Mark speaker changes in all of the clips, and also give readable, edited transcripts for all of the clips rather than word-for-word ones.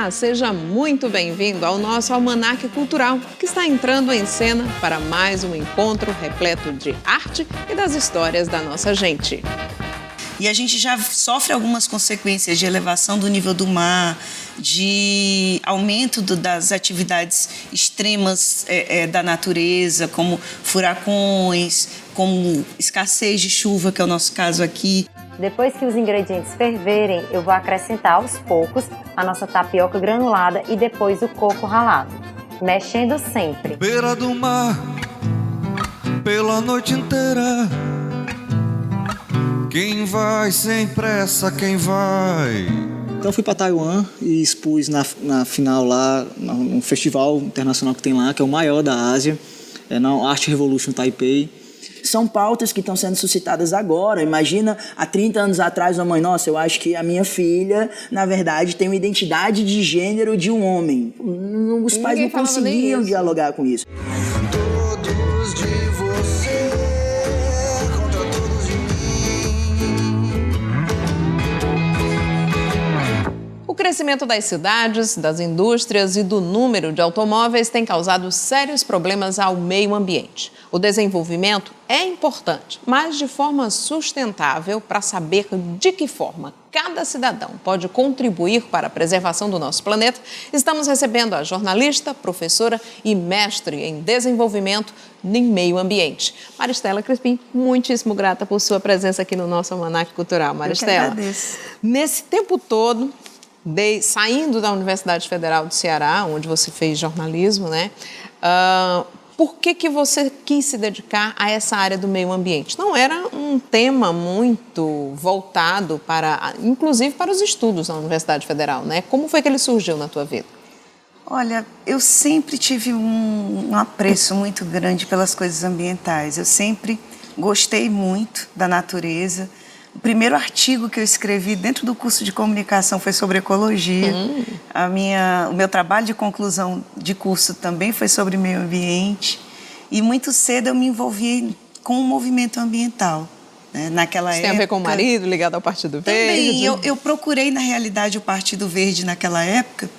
Speaker 1: Olá, seja muito bem-vindo ao nosso Almanaque Cultural, que está entrando em cena para mais um encontro repleto de arte e das histórias da nossa gente.
Speaker 2: E a gente já sofre algumas consequências de elevação do nível do mar, de aumento das atividades extremas da natureza, como furacões, como escassez de chuva, que é o nosso caso aqui.
Speaker 3: Depois que os ingredientes ferverem, eu vou acrescentar aos poucos a nossa tapioca granulada e depois o coco ralado, mexendo sempre.
Speaker 4: Beira do mar, pela noite inteira. Quem vai sem pressa, quem vai?
Speaker 5: Então eu fui para Taiwan e expus na final lá, num festival internacional que tem lá, que é o maior da Ásia, na Art Revolution Taipei.
Speaker 6: São pautas que estão sendo suscitadas agora. Imagina, há 30 anos atrás, uma mãe, nossa, eu acho que a minha filha, na verdade, tem uma identidade de gênero de um homem. Os pais não conseguiam dialogar com isso.
Speaker 4: Todos de você contra todos de mim.
Speaker 1: O crescimento das cidades, das indústrias e do número de automóveis tem causado sérios problemas ao meio ambiente. O desenvolvimento é importante, mas de forma sustentável, para saber de que forma cada cidadão pode contribuir para a preservação do nosso planeta, estamos recebendo a jornalista, professora e mestre em desenvolvimento em meio ambiente. Maristela Crispim, muitíssimo grata por sua presença aqui no nosso Almanaque Cultural. Maristela,
Speaker 2: Eu que agradeço.
Speaker 1: Nesse tempo todo, saindo da Universidade Federal do Ceará, onde você fez jornalismo, né? Por que você quis se dedicar a essa área do meio ambiente? Não era um tema muito voltado inclusive para os estudos na Universidade Federal, né? Como foi que ele surgiu na tua vida?
Speaker 2: Olha, eu sempre tive um apreço muito grande pelas coisas ambientais. Eu sempre gostei muito da natureza. O primeiro artigo que eu escrevi dentro do curso de comunicação foi sobre ecologia. O meu trabalho de conclusão de curso também foi sobre meio ambiente. E muito cedo eu me envolvi com o movimento ambiental. Né? Naquela época...
Speaker 1: Tem a ver com o marido, ligado ao Partido Verde?
Speaker 2: Também, eu procurei, na realidade, o Partido Verde naquela época.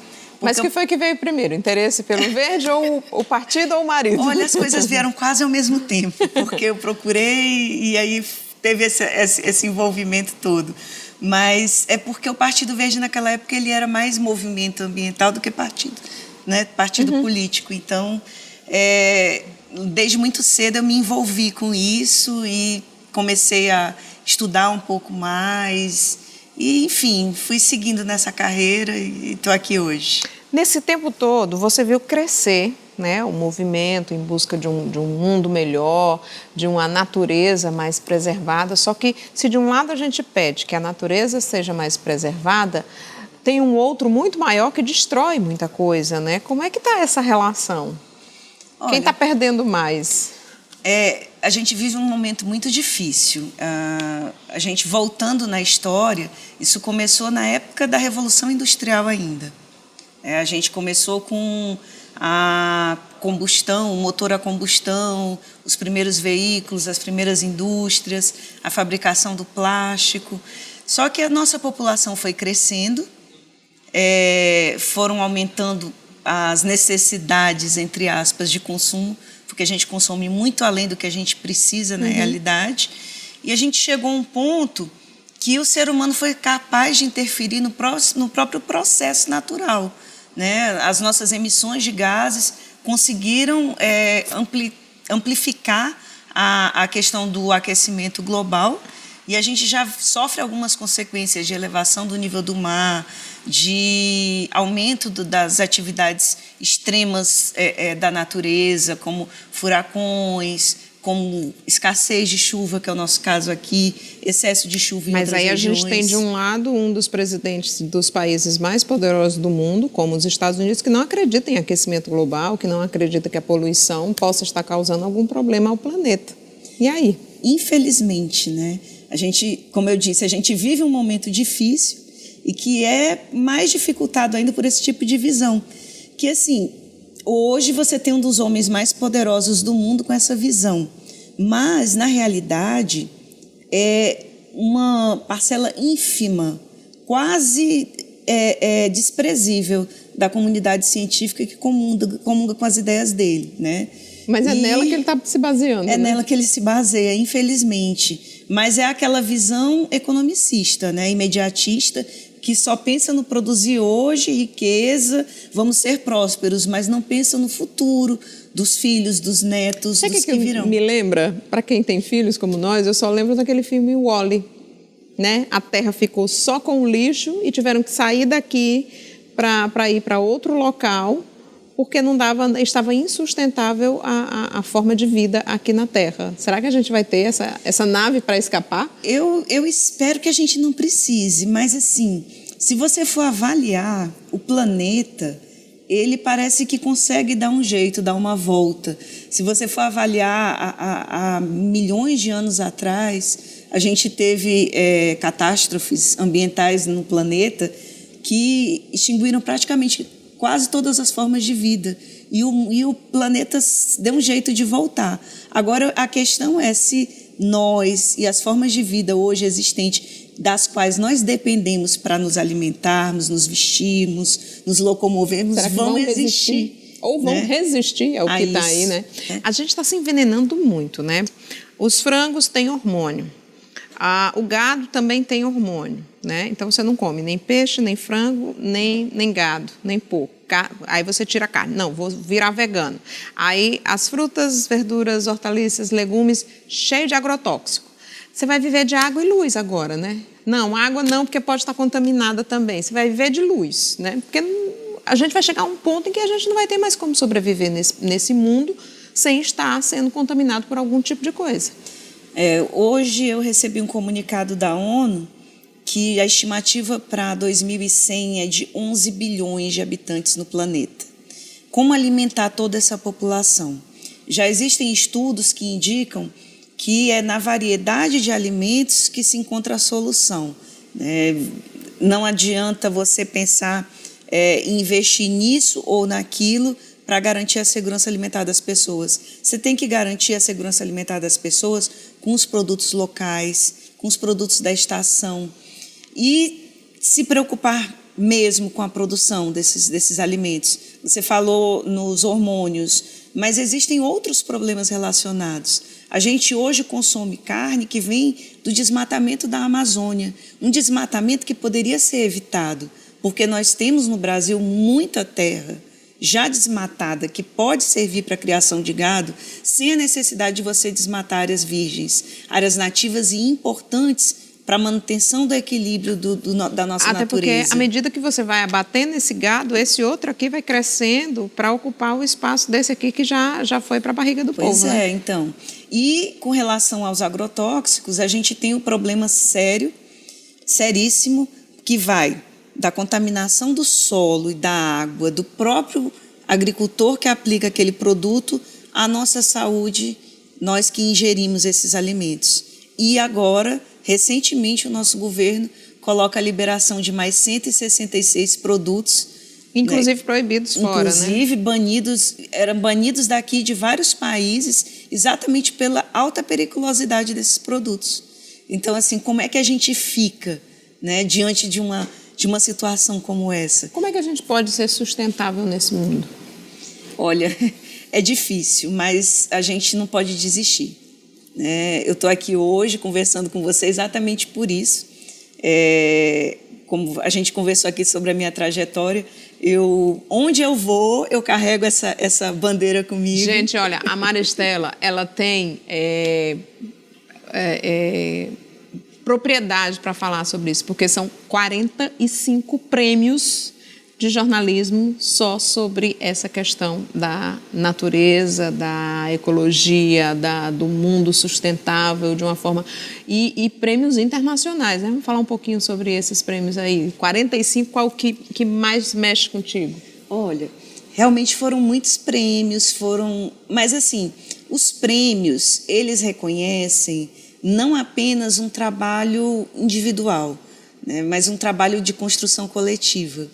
Speaker 1: Mas que foi que veio primeiro? Interesse pelo verde ou o partido ou o marido?
Speaker 2: Olha, as coisas vieram quase ao mesmo tempo, porque eu procurei e aí teve esse envolvimento todo. Mas é porque o Partido Verde, naquela época, ele era mais movimento ambiental do que partido, né? Partido político. Então, desde muito cedo eu me envolvi com isso e comecei a estudar um pouco mais. E, enfim, fui seguindo nessa carreira e estou aqui hoje.
Speaker 1: Nesse tempo todo, você viu crescer, né, o movimento em busca de um mundo melhor, de uma natureza mais preservada. Só que, se de um lado a gente pede que a natureza seja mais preservada, tem um outro muito maior que destrói muita coisa, né? Como é que está essa relação?
Speaker 2: Olha,
Speaker 1: quem está perdendo mais?
Speaker 2: A gente vive um momento muito difícil. A gente, voltando na história, isso começou na época da Revolução Industrial ainda. A gente começou com a combustão, o motor a combustão, os primeiros veículos, as primeiras indústrias, a fabricação do plástico. Só que a nossa população foi crescendo, foram aumentando as necessidades, entre aspas, de consumo, porque a gente consome muito além do que a gente precisa na realidade. E a gente chegou a um ponto que o ser humano foi capaz de interferir no próprio processo natural. Né? As nossas emissões de gases conseguiram amplificar a questão do aquecimento global e a gente já sofre algumas consequências de elevação do nível do mar, de aumento das atividades extremas da natureza, como furacões, como escassez de chuva, que é o nosso caso aqui, excesso de chuva em outras regiões.
Speaker 1: Mas aí a gente tem, de um lado, um dos presidentes dos países mais poderosos do mundo, como os Estados Unidos, que não acredita em aquecimento global, que não acredita que a poluição possa estar causando algum problema ao planeta. E aí?
Speaker 2: Infelizmente, né? A gente, como eu disse, a gente vive um momento difícil e que é mais dificultado ainda por esse tipo de visão. Que, assim, hoje você tem um dos homens mais poderosos do mundo com essa visão, mas, na realidade, é uma parcela ínfima, quase desprezível da comunidade científica que comunga com as ideias dele, né?
Speaker 1: Mas é nela que ele está se baseando.
Speaker 2: É
Speaker 1: né?
Speaker 2: nela que ele se baseia, infelizmente. Mas é aquela visão economicista, né? Imediatista, que só pensa no produzir hoje riqueza, vamos ser prósperos, mas não pensa no futuro dos filhos, dos netos,
Speaker 1: Sabe
Speaker 2: dos
Speaker 1: que
Speaker 2: que virão.
Speaker 1: me lembra, para quem tem filhos como nós, eu só lembro daquele filme Wall-E, né? A Terra ficou só com o lixo e tiveram que sair daqui para ir para outro local, porque estava insustentável a forma de vida aqui na Terra. Será que a gente vai ter essa nave para escapar?
Speaker 2: Eu espero que a gente não precise, mas assim, se você for avaliar o planeta, ele parece que consegue dar um jeito, dar uma volta. Se você for avaliar há milhões de anos atrás, a gente teve catástrofes ambientais no planeta que extinguiram praticamente quase todas as formas de vida. E o planeta deu um jeito de voltar. Agora, a questão é se nós e as formas de vida hoje existentes, das quais nós dependemos para nos alimentarmos, nos vestirmos, nos locomovermos, vão existir.
Speaker 1: Ou vão resistir ao que está aí, né? A gente está se envenenando muito, né? Os frangos têm hormônio. O gado também tem hormônio, né? Então você não come nem peixe, nem frango, nem gado, nem porco. Aí você tira a carne. Não, vou virar vegano. Aí as frutas, verduras, hortaliças, legumes, cheio de agrotóxico. Você vai viver de água e luz agora, né? Não, água não, porque pode estar contaminada também. Você vai viver de luz, né? Porque a gente vai chegar a um ponto em que a gente não vai ter mais como sobreviver nesse mundo sem estar sendo contaminado por algum tipo de coisa.
Speaker 2: Hoje eu recebi um comunicado da ONU que a estimativa para 2100 é de 11 bilhões de habitantes no planeta. Como alimentar toda essa população? Já existem estudos que indicam que é na variedade de alimentos que se encontra a solução. Não adianta você pensar em investir nisso ou naquilo para garantir a segurança alimentar das pessoas. Você tem que garantir a segurança alimentar das pessoas com os produtos locais, com os produtos da estação e se preocupar mesmo com a produção desses alimentos. Você falou nos hormônios, mas existem outros problemas relacionados. A gente hoje consome carne que vem do desmatamento da Amazônia, um desmatamento que poderia ser evitado, porque nós temos no Brasil muita terra já desmatada, que pode servir para a criação de gado, sem a necessidade de você desmatar áreas virgens, áreas nativas e importantes para a manutenção do equilíbrio da nossa
Speaker 1: natureza. Até porque, à medida que você vai abatendo esse gado, esse outro aqui vai crescendo para ocupar o espaço desse aqui que já foi para a barriga do povo.
Speaker 2: Pois é, então. E com relação aos agrotóxicos, a gente tem um problema sério, seríssimo, que vai da contaminação do solo e da água, do próprio agricultor que aplica aquele produto, à nossa saúde, nós que ingerimos esses alimentos. E agora, recentemente, o nosso governo coloca a liberação de mais 166 produtos.
Speaker 1: Inclusive proibidos fora,
Speaker 2: inclusive, né? Eram banidos daqui de vários países, exatamente pela alta periculosidade desses produtos. Então, assim, como é que a gente fica, né, diante de uma situação como essa?
Speaker 1: Como é que a gente pode ser sustentável nesse mundo?
Speaker 2: Olha, é difícil, mas a gente não pode desistir. Eu estou aqui hoje conversando com você exatamente por isso. Como a gente conversou aqui sobre a minha trajetória, onde eu vou, eu carrego essa bandeira comigo.
Speaker 1: Gente, olha, a Maristela, ela tem propriedade para falar sobre isso, porque são 45 prêmios de jornalismo só sobre essa questão da natureza, da ecologia, do mundo sustentável de uma forma... E prêmios internacionais, né? Vamos falar um pouquinho sobre esses prêmios aí. 45, qual que mais mexe contigo?
Speaker 2: Olha, realmente foram muitos prêmios, mas assim, os prêmios, eles reconhecem não apenas um trabalho individual, né, mas um trabalho de construção coletiva.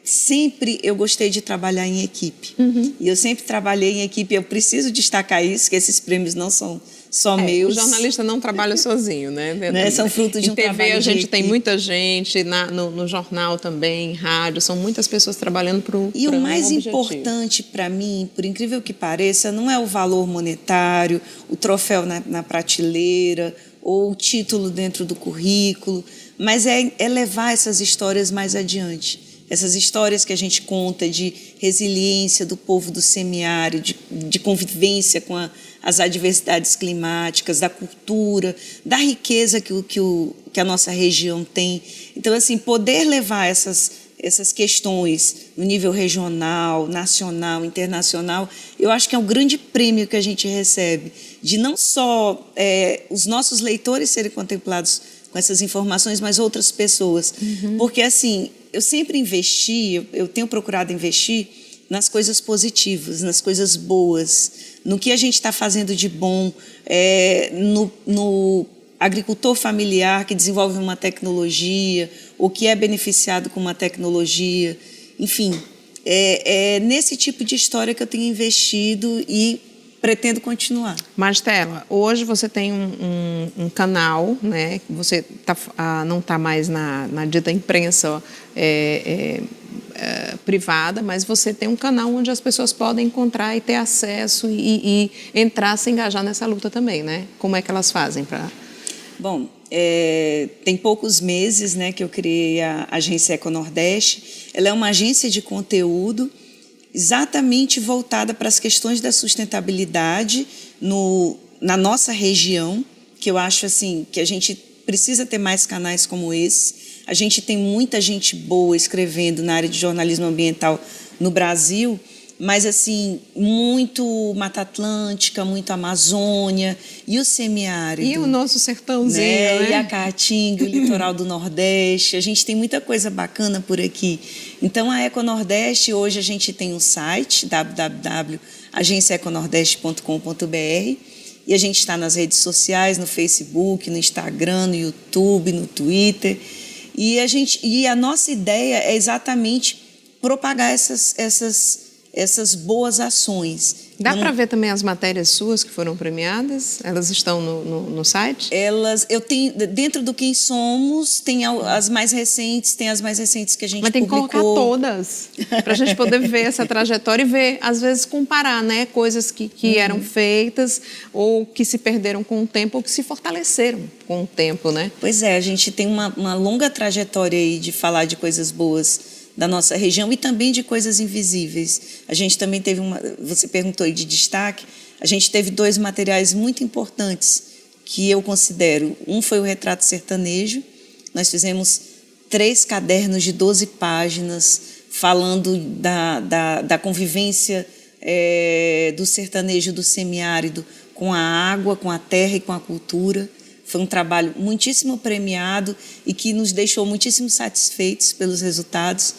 Speaker 2: Sempre eu gostei de trabalhar em equipe. E eu sempre trabalhei em equipe. Eu preciso destacar isso, que esses prêmios não são só
Speaker 1: O
Speaker 2: meus.
Speaker 1: jornalista não trabalha sozinho, né?
Speaker 2: São fruto de um
Speaker 1: Em TV
Speaker 2: trabalho
Speaker 1: a
Speaker 2: de
Speaker 1: gente tem
Speaker 2: equipe.
Speaker 1: muita gente, no jornal também, rádio, são muitas pessoas trabalhando para
Speaker 2: E o mais
Speaker 1: objetivo.
Speaker 2: importante para mim, por incrível que pareça, não é o valor monetário, o troféu na prateleira ou o título dentro do currículo, mas é levar essas histórias mais adiante. Essas histórias que a gente conta de resiliência do povo do semiárido, de convivência com as adversidades climáticas, da cultura, da riqueza que a nossa região tem. Então, assim, poder levar essas questões no nível regional, nacional, internacional, eu acho que é um grande prêmio que a gente recebe, de não só os nossos leitores serem contemplados com essas informações, mas outras pessoas. Porque, assim, eu sempre investi, eu tenho procurado investir nas coisas positivas, nas coisas boas, no que a gente está fazendo de bom, no agricultor familiar que desenvolve uma tecnologia ou que é beneficiado com uma tecnologia. Enfim, é nesse tipo de história que eu tenho investido e pretendo continuar.
Speaker 1: Maristela, hoje você tem um canal, né? Você não está mais na dita imprensa privada, mas você tem um canal onde as pessoas podem encontrar e ter acesso e entrar, se engajar nessa luta também, né? Como é que elas fazem para...
Speaker 2: Bom, tem poucos meses, né, que eu criei a agência Econordeste. Ela é uma agência de conteúdo exatamente voltada para as questões da sustentabilidade na nossa região, que eu acho assim, que a gente precisa ter mais canais como esse. A gente tem muita gente boa escrevendo na área de jornalismo ambiental no Brasil, mas assim, muito Mata Atlântica, muito Amazônia e o semiárido.
Speaker 1: E o nosso sertãozinho, né?
Speaker 2: E a Caatinga, o litoral do Nordeste. A gente tem muita coisa bacana por aqui. Então, a Econordeste, hoje a gente tem um site, www.agenciaeconordeste.com.br, e a gente está nas redes sociais, no Facebook, no Instagram, no YouTube, no Twitter. E a nossa ideia é exatamente propagar essas boas ações.
Speaker 1: Dá para ver também as matérias suas que foram premiadas? Elas estão no site?
Speaker 2: Eu tenho, dentro do Quem Somos, tem as mais recentes, que a gente
Speaker 1: Mas tem
Speaker 2: publicou.
Speaker 1: que colocar todas, para a gente poder ver essa trajetória e ver, às vezes, comparar, né? Coisas que eram feitas ou que se perderam com o tempo ou que se fortaleceram com o tempo, né?
Speaker 2: Pois é, a gente tem uma longa trajetória aí de falar de coisas boas da nossa região e também de coisas invisíveis. A gente também teve você perguntou aí de destaque, a gente teve 2 materiais muito importantes que eu considero. Um foi o Retrato Sertanejo, nós fizemos 3 cadernos de 12 páginas falando da convivência do sertanejo do semiárido com a água, com a terra e com a cultura. Foi um trabalho muitíssimo premiado e que nos deixou muitíssimo satisfeitos pelos resultados.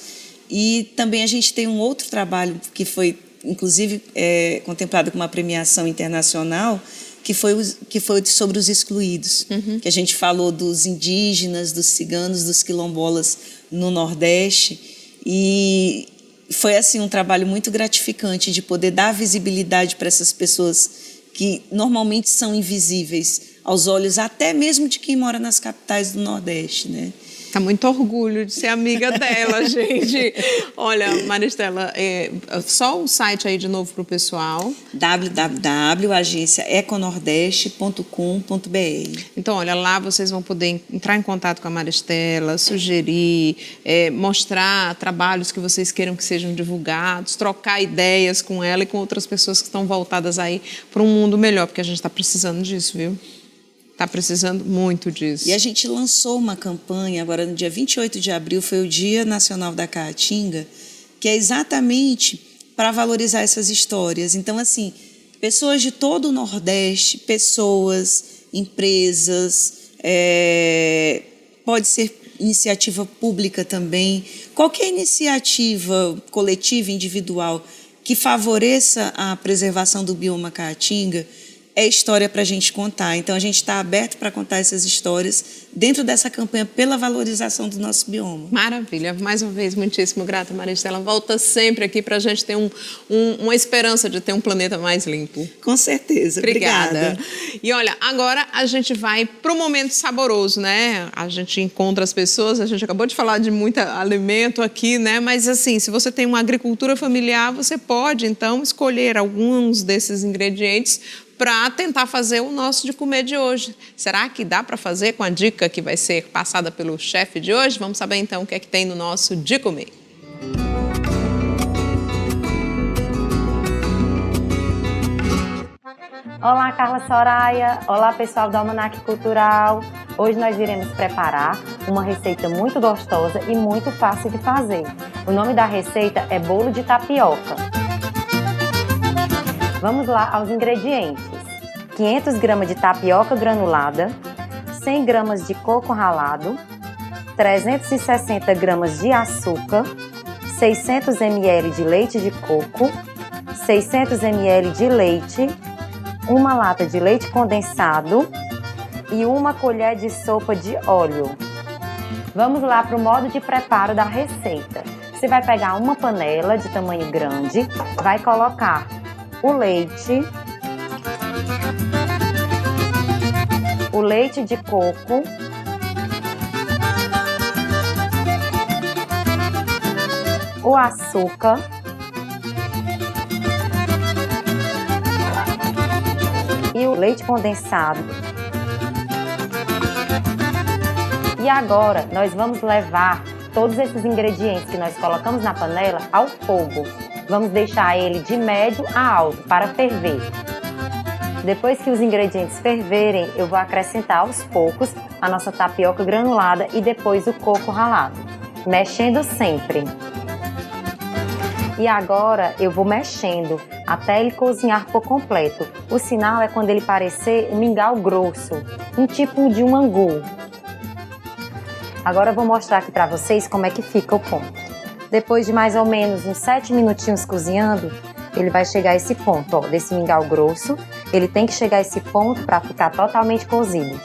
Speaker 2: E também a gente tem um outro trabalho que foi, inclusive, contemplado com uma premiação internacional, que foi sobre os excluídos, que a gente falou dos indígenas, dos ciganos, dos quilombolas no Nordeste. E foi assim um trabalho muito gratificante de poder dar visibilidade para essas pessoas que normalmente são invisíveis aos olhos até mesmo de quem mora nas capitais do Nordeste, né?
Speaker 1: Tá muito orgulho de ser amiga dela, gente. Olha, Maristela, só o site aí de novo para o pessoal.
Speaker 2: www.agenciaeconordeste.com.br.
Speaker 1: Então, olha, lá vocês vão poder entrar em contato com a Maristela, sugerir, mostrar trabalhos que vocês queiram que sejam divulgados, trocar ideias com ela e com outras pessoas que estão voltadas aí para um mundo melhor, porque a gente está precisando disso, viu? Está precisando muito disso.
Speaker 2: E a gente lançou uma campanha, agora no dia 28 de abril, foi o Dia Nacional da Caatinga, que é exatamente para valorizar essas histórias. Então, assim, pessoas de todo o Nordeste, pessoas, empresas, pode ser iniciativa pública também, qualquer iniciativa coletiva, individual, que favoreça a preservação do bioma Caatinga, é história para a gente contar. Então, a gente está aberto para contar essas histórias dentro dessa campanha pela valorização do nosso bioma.
Speaker 1: Maravilha. Mais uma vez, muitíssimo grata, Maristela. Volta sempre aqui para a gente ter uma esperança de ter um planeta mais limpo.
Speaker 2: Com certeza.
Speaker 1: Obrigada. E olha, agora a gente vai para o momento saboroso, né? A gente encontra as pessoas, a gente acabou de falar de muito alimento aqui, né? Mas assim, se você tem uma agricultura familiar, você pode então escolher alguns desses ingredientes para tentar fazer o nosso de comer de hoje. Será que dá para fazer com a dica que vai ser passada pelo chefe de hoje? Vamos saber então o que é que tem no nosso de comer.
Speaker 3: Olá, Carla Soraya. Olá, pessoal do Almanac Cultural. Hoje nós iremos preparar uma receita muito gostosa e muito fácil de fazer. O nome da receita é bolo de tapioca. Vamos lá aos ingredientes. 500 gramas de tapioca granulada, 100 gramas de coco ralado, 360 gramas de açúcar, 600 ml de leite de coco, 600 ml de leite, uma lata de leite condensado e uma colher de sopa de óleo. Vamos lá para o modo de preparo da receita. Você vai pegar uma panela de tamanho grande, vai colocar o leite de coco, o açúcar, e o leite condensado. E agora nós vamos levar todos esses ingredientes que nós colocamos na panela ao fogo. Vamos deixar ele de médio a alto para ferver. Depois que os ingredientes ferverem, eu vou acrescentar aos poucos a nossa tapioca granulada e depois o coco ralado, mexendo sempre. E agora eu vou mexendo até ele cozinhar por completo. O sinal é quando ele parecer um mingau grosso, um tipo de um angu. Agora eu vou mostrar aqui para vocês como é que fica o ponto. Depois de mais ou menos uns 7 minutinhos cozinhando, ele vai chegar a esse ponto, ó, desse mingau grosso. Ele tem que chegar a esse ponto para ficar totalmente cozido.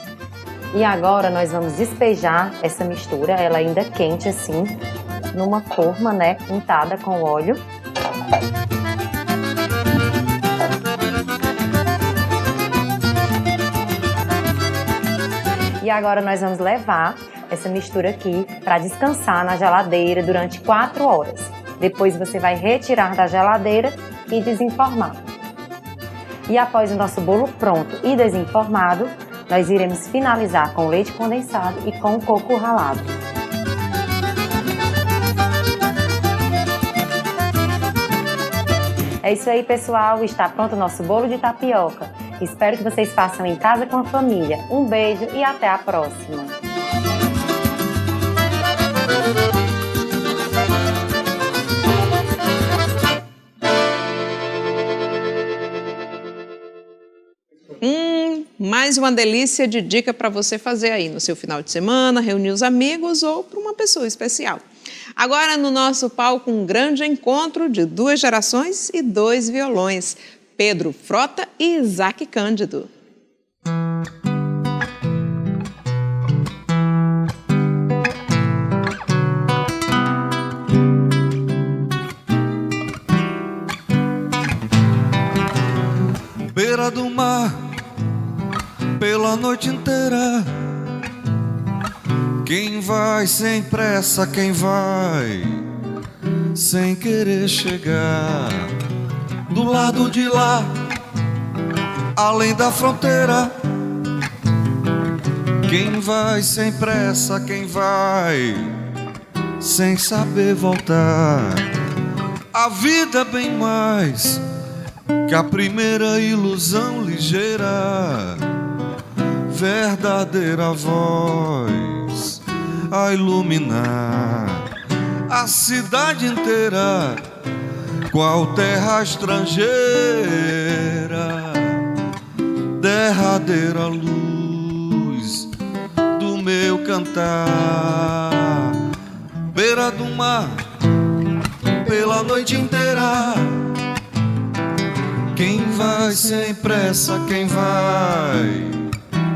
Speaker 3: E agora nós vamos despejar essa mistura, ela ainda quente assim, numa forma, né, untada com óleo. E agora nós vamos levar essa mistura aqui para descansar na geladeira durante 4 horas. Depois você vai retirar da geladeira e desenformar. E após o nosso bolo pronto e desenformado, nós iremos finalizar com leite condensado e com o coco ralado. É isso aí, pessoal. Está pronto o nosso bolo de tapioca. Espero que vocês façam em casa com a família. Um beijo e até a próxima!
Speaker 1: Mais uma delícia de dica para você fazer aí no seu final de semana, reunir os amigos ou para uma pessoa especial. Agora no nosso palco um grande encontro de 2 gerações e 2 violões, Pedro Frota e Isaac Cândido.
Speaker 4: Beira do mar, pela noite inteira. Quem vai sem pressa, quem vai sem querer chegar. Do lado de lá, além da fronteira. Quem vai sem pressa, quem vai sem saber voltar. A vida é bem mais que a primeira ilusão ligeira, verdadeira voz a iluminar a cidade inteira, qual terra estrangeira, derradeira luz do meu cantar. Beira do mar, pela noite inteira. Quem vai sem pressa, quem vai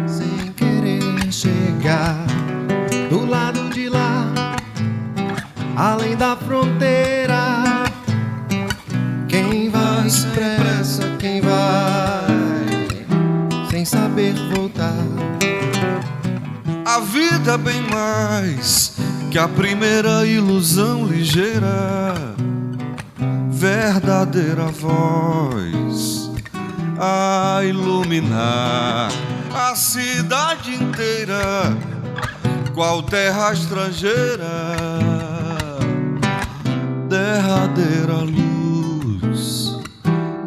Speaker 4: sem querer chegar do lado de lá, além da fronteira. Quem vai sem pressa, quem vai sem saber voltar. A vida é bem mais que a primeira ilusão ligeira, verdadeira voz a iluminar a cidade inteira, qual terra estrangeira, derradeira luz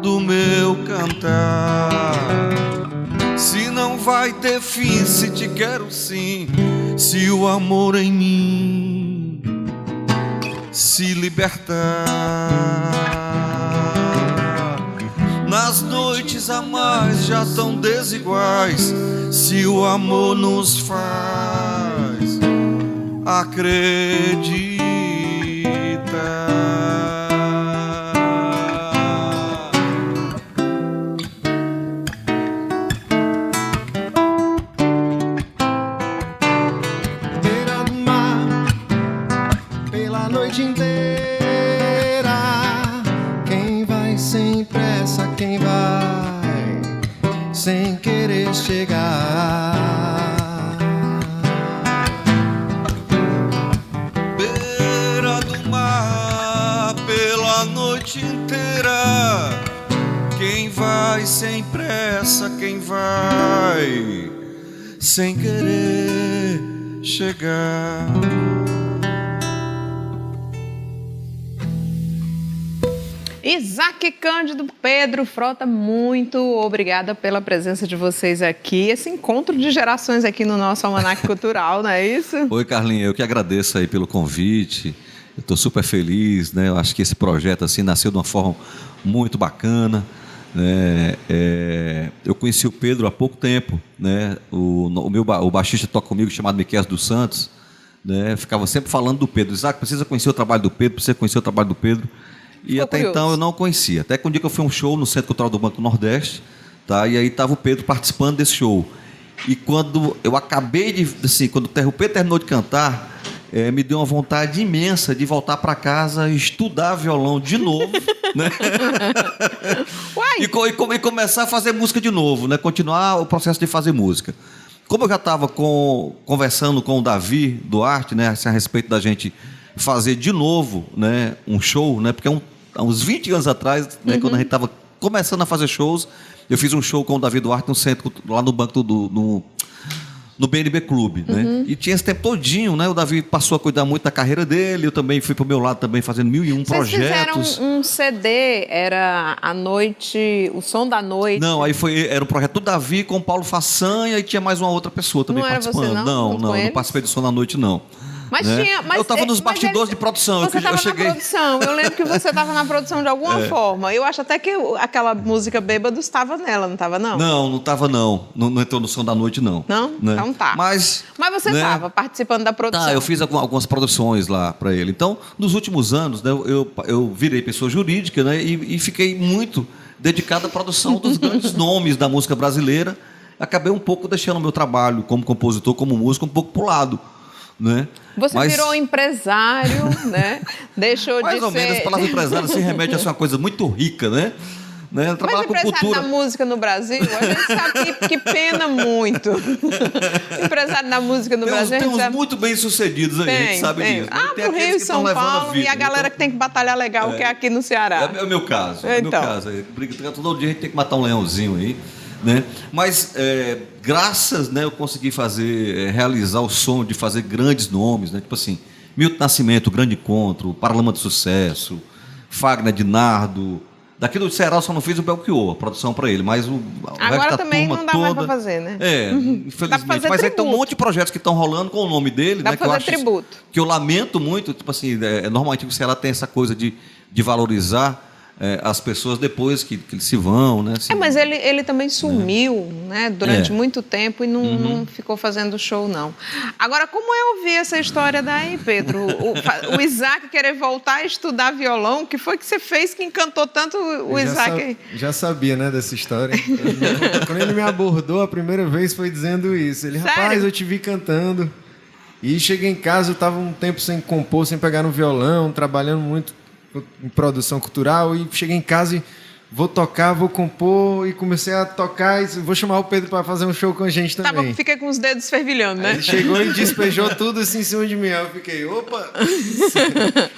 Speaker 4: do meu cantar. Se não vai ter fim, se te quero sim, se o amor em mim se libertar. Nas noites a mais já tão desiguais, se o amor nos faz acreditar. Beira do mar, pela noite inteira, quem vai sem pressa, quem vai sem querer chegar. Beira do mar, pela noite inteira, quem vai sem pressa, quem vai sem querer chegar.
Speaker 1: Isaac Cândido, Pedro Frota, muito obrigada pela presença de vocês aqui. Esse encontro de gerações aqui no nosso Almanac Cultural, não é isso?
Speaker 4: Oi, Carlinha, eu que agradeço aí pelo convite. Eu estou super feliz, né? Eu acho que esse projeto assim nasceu de uma forma muito bacana, né? Eu conheci o Pedro há pouco tempo, né? O baixista toca comigo, chamado Miquel dos Santos, né? Ficava sempre falando do Pedro. Isaac, precisa conhecer o trabalho do Pedro, precisa conhecer o trabalho do Pedro. E
Speaker 1: Ficou
Speaker 4: até
Speaker 1: curioso.
Speaker 4: então eu não conhecia. Até que um dia que eu fui a um show no Centro Cultural do Banco do Nordeste, tá? E aí estava o Pedro participando desse show. E quando eu acabei de... Assim, quando o Pedro terminou de cantar, me deu uma vontade imensa de voltar para casa e estudar violão de novo, né?
Speaker 1: Uai!
Speaker 4: E começar a fazer música de novo, né? Continuar o processo de fazer música. Como eu já estava conversando com o Davi Duarte, né? Assim, a respeito da gente fazer de novo, né? Um show, né? Porque há uns 20 anos atrás, né? Quando a gente estava começando a fazer shows, eu fiz um show com o Davi Duarte no centro, lá no banco no BNB Clube, né? E tinha esse tempo todinho, né? O Davi passou a cuidar muito da carreira dele, eu também fui pro meu lado também fazendo 1001 projetos.
Speaker 1: Vocês fizeram um CD, era a noite, o som da noite.
Speaker 4: Não, era um projeto do Davi com o Paulo Façanha e tinha mais uma outra pessoa também
Speaker 1: Não era você,
Speaker 4: participando.
Speaker 1: não?
Speaker 4: Não participei do Som da Noite, não.
Speaker 1: Mas
Speaker 4: né?
Speaker 1: tinha. Mas
Speaker 4: eu estava nos bastidores de produção.
Speaker 1: Você estava
Speaker 4: eu cheguei...
Speaker 1: na produção. Eu lembro que você estava na produção de alguma forma. Eu acho até que aquela música Bêbado estava nela, não estava, não?
Speaker 4: Não estava, não. Não entrou no Som da Noite, não.
Speaker 1: Não?
Speaker 4: Né?
Speaker 1: Então tá.
Speaker 4: Mas
Speaker 1: você estava participando da produção.
Speaker 4: Tá, eu fiz algumas produções lá para ele. Então, nos últimos anos, né, eu virei pessoa jurídica, né, e fiquei muito dedicado à produção dos grandes nomes da música brasileira. Acabei um pouco deixando o meu trabalho como compositor, como músico, um pouco pro lado. Né?
Speaker 1: Você virou empresário, né? Deixou
Speaker 4: mais
Speaker 1: de
Speaker 4: ou
Speaker 1: ser...
Speaker 4: menos, a palavra empresário se remete a ser uma coisa muito rica, né? Trabalhar
Speaker 1: Mas
Speaker 4: com cultura.
Speaker 1: da música no Brasil, a gente sabe que pena muito. Empresário da música no Brasil...
Speaker 4: Tem uns
Speaker 1: sabe...
Speaker 4: muito bem-sucedidos aí, a gente sabe disso. Tem
Speaker 1: pro Rio e São Paulo,
Speaker 4: vida,
Speaker 1: e a galera que tem que batalhar legal, que é aqui no Ceará.
Speaker 4: É o meu caso.
Speaker 1: Então.
Speaker 4: Todo dia a gente tem que matar um leãozinho aí. Né? Mas graças, né, eu consegui realizar o sonho de fazer grandes nomes, né? Tipo assim, Milton Nascimento, Grande Encontro, Paralama de Sucesso, Fagner de Nardo. Daqui do Ceará eu só não fiz o Belchior, a produção para ele, mas o
Speaker 1: agora
Speaker 4: resto da
Speaker 1: também
Speaker 4: turma
Speaker 1: não dá
Speaker 4: toda,
Speaker 1: mais para fazer, né?
Speaker 4: Infelizmente. Mas aí tem um monte de projetos que estão rolando com o nome dele,
Speaker 1: dá
Speaker 4: né?
Speaker 1: para fazer tributo.
Speaker 4: Que eu lamento muito, tipo assim, normalmente o Ceará tem essa coisa de valorizar as pessoas depois que eles se vão, né?
Speaker 1: Mas ele também sumiu, né, durante muito tempo e não ficou fazendo show, não. Agora, como eu ouvi essa história daí, Pedro? O Isaac querer voltar a estudar violão, o que foi que você fez que encantou tanto o Isaac?
Speaker 7: Já sabia, né, dessa história. Quando ele me abordou a primeira vez foi dizendo isso. Ele, rapaz,
Speaker 1: Sério?
Speaker 7: eu te vi cantando. E cheguei em casa, eu estava um tempo sem compor, sem pegar no violão, trabalhando muito em produção cultural, e cheguei em casa e vou tocar, vou compor, e comecei a tocar e vou chamar o Pedro para fazer um show com a gente também.
Speaker 1: Fiquei com os dedos fervilhando, né?
Speaker 7: Ele chegou e despejou tudo assim em cima de mim. Aí eu fiquei, opa!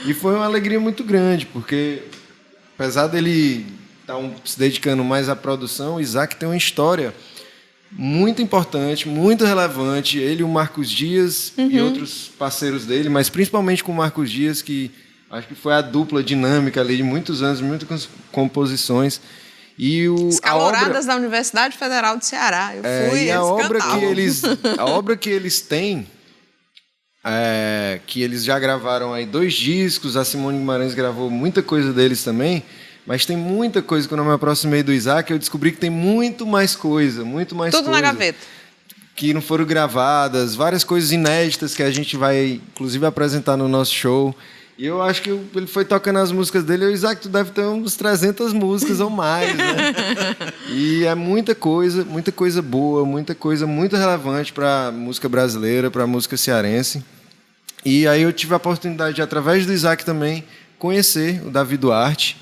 Speaker 7: E foi uma alegria muito grande, porque apesar dele estar se dedicando mais à produção, o Isaac tem uma história muito importante, muito relevante. Ele, o Marcos Dias e outros parceiros dele, mas principalmente com o Marcos Dias, que acho que foi a dupla dinâmica ali de muitos anos, muitas composições. E
Speaker 1: Escaloradas da Universidade Federal do Ceará. Eu fui,
Speaker 7: e a
Speaker 1: cantavam.
Speaker 7: obra que eles têm, que eles já gravaram aí 2 discos, a Simone Guimarães gravou muita coisa deles também, mas tem muita coisa. Quando eu me aproximei do Isaac, eu descobri que tem muito mais coisa.
Speaker 1: Tudo na gaveta.
Speaker 7: Que não foram gravadas, várias coisas inéditas que a gente vai, inclusive, apresentar no nosso show. E eu acho que ele foi tocando as músicas dele. O Isaac, tu deve ter uns 300 músicas ou mais, né? E é muita coisa boa, muita coisa muito relevante para a música brasileira, para a música cearense. E aí eu tive a oportunidade de, através do Isaac também, conhecer o Davi Duarte,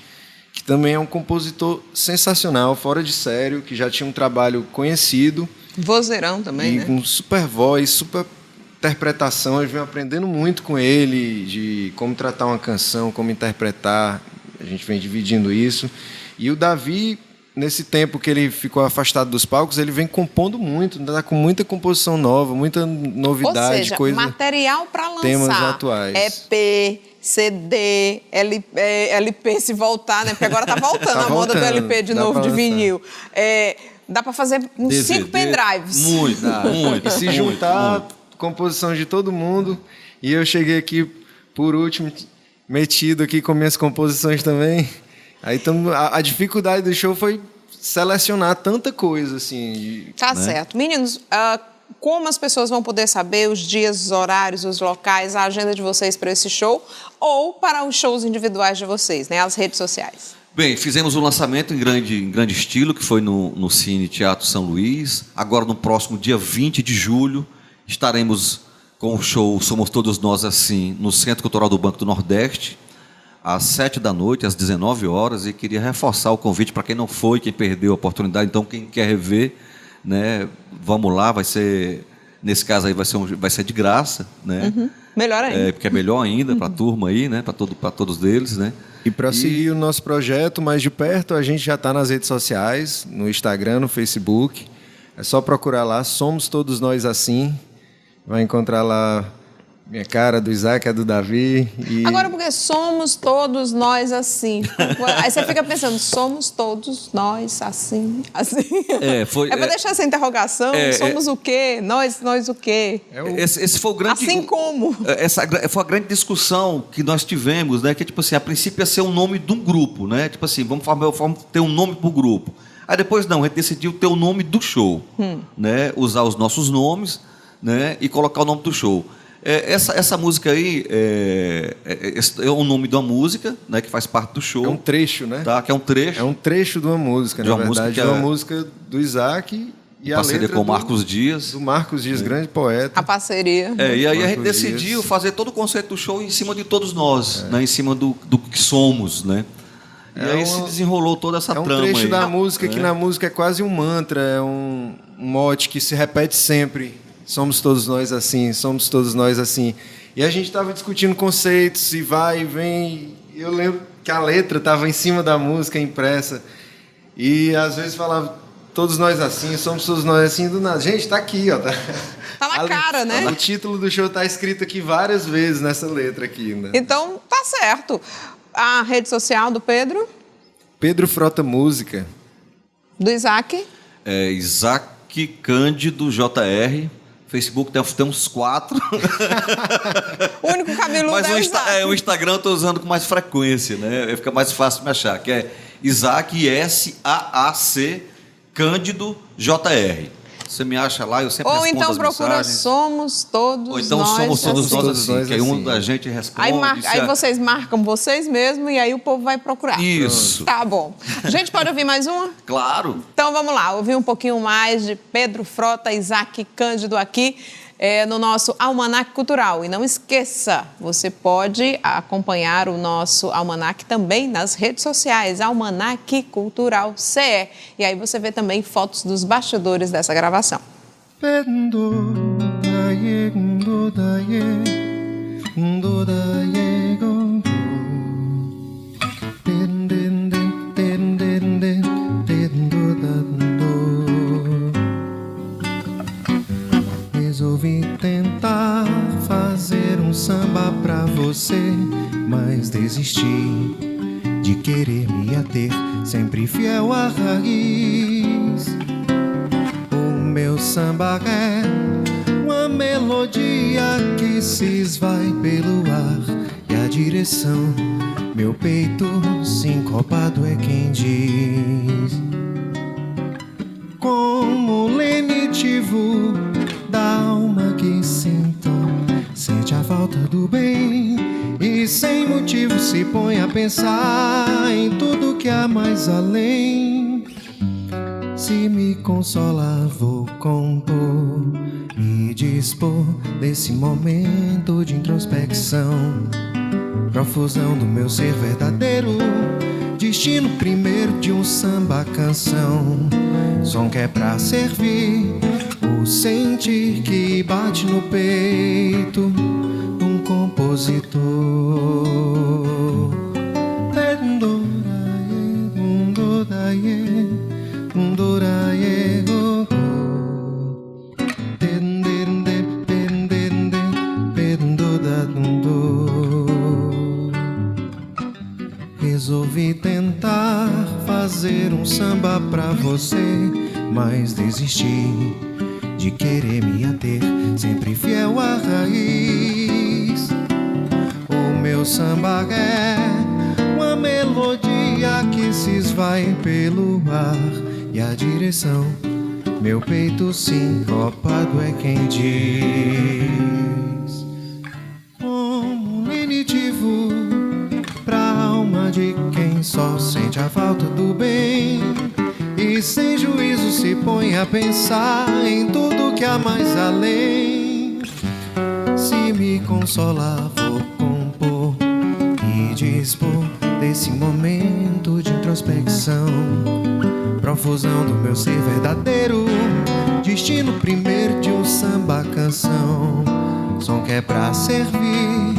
Speaker 7: que também é um compositor sensacional, fora de sério, que já tinha um trabalho conhecido.
Speaker 1: Vozeirão também,
Speaker 7: e
Speaker 1: né?
Speaker 7: com super voz, super interpretação. Eu venho aprendendo muito com ele de como tratar uma canção, como interpretar. A gente vem dividindo isso. E o Davi, nesse tempo que ele ficou afastado dos palcos, ele vem compondo muito, está com muita composição nova, muita novidade,
Speaker 1: Ou seja,
Speaker 7: coisa,
Speaker 1: material para lançar.
Speaker 7: temas atuais.
Speaker 1: EP, CD, LP se voltar, né? Porque agora tá voltando a moda do LP de novo, de vinil. Dá para fazer uns
Speaker 4: DVD,
Speaker 1: 5 pendrives.
Speaker 4: Muito.
Speaker 7: E se juntar, composição de todo mundo. E eu cheguei aqui, por último, metido aqui com minhas composições também. Aí a dificuldade do show foi selecionar tanta coisa, assim.
Speaker 1: Tá certo. Meninos, como as pessoas vão poder saber os dias, os horários, os locais, a agenda de vocês para esse show ou para os shows individuais de vocês, né? As redes sociais.
Speaker 4: Bem, fizemos um lançamento em grande estilo, que foi no Cine Teatro São Luís. Agora, no próximo dia 20 de julho, estaremos com o show Somos Todos Nós Assim, no Centro Cultural do Banco do Nordeste, às 19h, às 19 horas. E queria reforçar o convite para quem não foi, quem perdeu a oportunidade. Então, quem quer rever, né, vamos lá, vai ser... Nesse caso aí vai ser de graça, né?
Speaker 1: Melhor ainda.
Speaker 4: Porque é melhor ainda para a turma aí, né? Para todos eles, né?
Speaker 7: E para seguir o nosso projeto mais de perto, a gente já está nas redes sociais, no Instagram, no Facebook. É só procurar lá, Somos Todos Nós Assim. Vai encontrar lá minha cara, do Isaac, a do Davi.
Speaker 1: Agora, porque somos todos nós assim. Aí você fica pensando, somos todos nós assim, assim. É para deixar essa interrogação, somos o quê? Nós o quê?
Speaker 4: Esse foi o grande...
Speaker 1: Assim como?
Speaker 4: Essa foi a grande discussão que nós tivemos, né? Que, tipo assim, a princípio ia ser o nome de um grupo, né? Tipo assim, vamos ter um nome para o grupo. Aí depois, não, a gente decidiu ter o nome do show, né? Usar os nossos nomes, né? E colocar o nome do show. Essa música aí é o nome de uma música, né, que faz parte do show.
Speaker 7: É um trecho, né?
Speaker 4: Tá, que é um trecho.
Speaker 7: É um trecho de uma música,
Speaker 4: de
Speaker 7: na
Speaker 4: uma
Speaker 7: verdade.
Speaker 4: Música
Speaker 7: de uma música do Isaac e a
Speaker 4: parceria
Speaker 7: letra
Speaker 4: com o Marcos Dias.
Speaker 7: Do Marcos Dias, grande poeta.
Speaker 1: A parceria.
Speaker 4: E aí a gente
Speaker 7: Marcos
Speaker 4: decidiu
Speaker 7: Dias.
Speaker 4: fazer todo o conceito do show em cima de todos nós, né, em cima do que somos, né? E aí se desenrolou toda essa trama aí.
Speaker 7: É um trecho da música que na música é quase um mantra, é um mote que se repete sempre. Somos todos nós assim, somos todos nós assim. E a gente estava discutindo conceitos, e vai e vem. Eu lembro que a letra estava em cima da música impressa. E às vezes falava, todos nós assim, somos todos nós assim, do nada. Gente, tá aqui, ó.
Speaker 1: Tá na cara, né?
Speaker 7: O título do show tá escrito aqui várias vezes nessa letra aqui, né?
Speaker 1: Então, tá certo. A rede social do Pedro?
Speaker 7: Pedro Frota Música.
Speaker 1: Do Isaac?
Speaker 4: Isaac Cândido JR. Facebook tem uns 4.
Speaker 1: O único cabeludo
Speaker 4: Mas
Speaker 1: é o Isaac.
Speaker 4: o Instagram eu estou usando com mais frequência, né? Fica mais fácil de me achar, que é Isaac SAAC Cândido JR. Você me acha lá, eu sempre
Speaker 1: Ou
Speaker 4: respondo
Speaker 1: então
Speaker 4: as
Speaker 1: procura
Speaker 4: mensagens.
Speaker 1: Somos Todos
Speaker 4: Ou então
Speaker 1: Nós
Speaker 4: somos todos
Speaker 1: Assim.
Speaker 4: nós assim, que aí um
Speaker 7: assim.
Speaker 4: da gente responde.
Speaker 1: Aí vocês marcam vocês mesmos e aí o povo vai procurar.
Speaker 4: Isso.
Speaker 1: Tá bom. A gente pode ouvir mais uma?
Speaker 4: Claro.
Speaker 1: Então vamos lá, ouvir um pouquinho mais de Pedro Frota, Isaac Cândido aqui no nosso Almanac Cultural. E não esqueça, você pode acompanhar o nosso Almanac também nas redes sociais, Almanac Cultural CE. E aí você vê também fotos dos bastidores dessa gravação.
Speaker 8: Resolvi tentar fazer um samba pra você, mas desisti de querer me ater, sempre fiel à raiz. O meu samba é uma melodia que se esvai pelo ar, e a direção, meu peito sincopado é quem diz. Como lenitivo da alma que sinto, sente a falta do bem e sem motivo se põe a pensar em tudo que há mais além. Se me consolar, vou compor e dispor desse momento de introspecção, profusão do meu ser verdadeiro, destino primeiro de um samba canção. Som que é pra servir o sentir que bate no peito de um compositor. Resolvi tentar fazer um samba pra você, mas desisti de querer me ater, sempre fiel à raiz. O meu samba é uma melodia que se esvai pelo ar, e a direção, meu peito sincopado é quem diz. Como lenitivo pra alma de quem só sente a falta do bem e sem juízo se põe a pensar em tudo que há mais além. Se me consolar, vou compor e dispor desse momento de introspecção, profusão do meu ser verdadeiro, destino primeiro de um samba canção. Som que é pra servir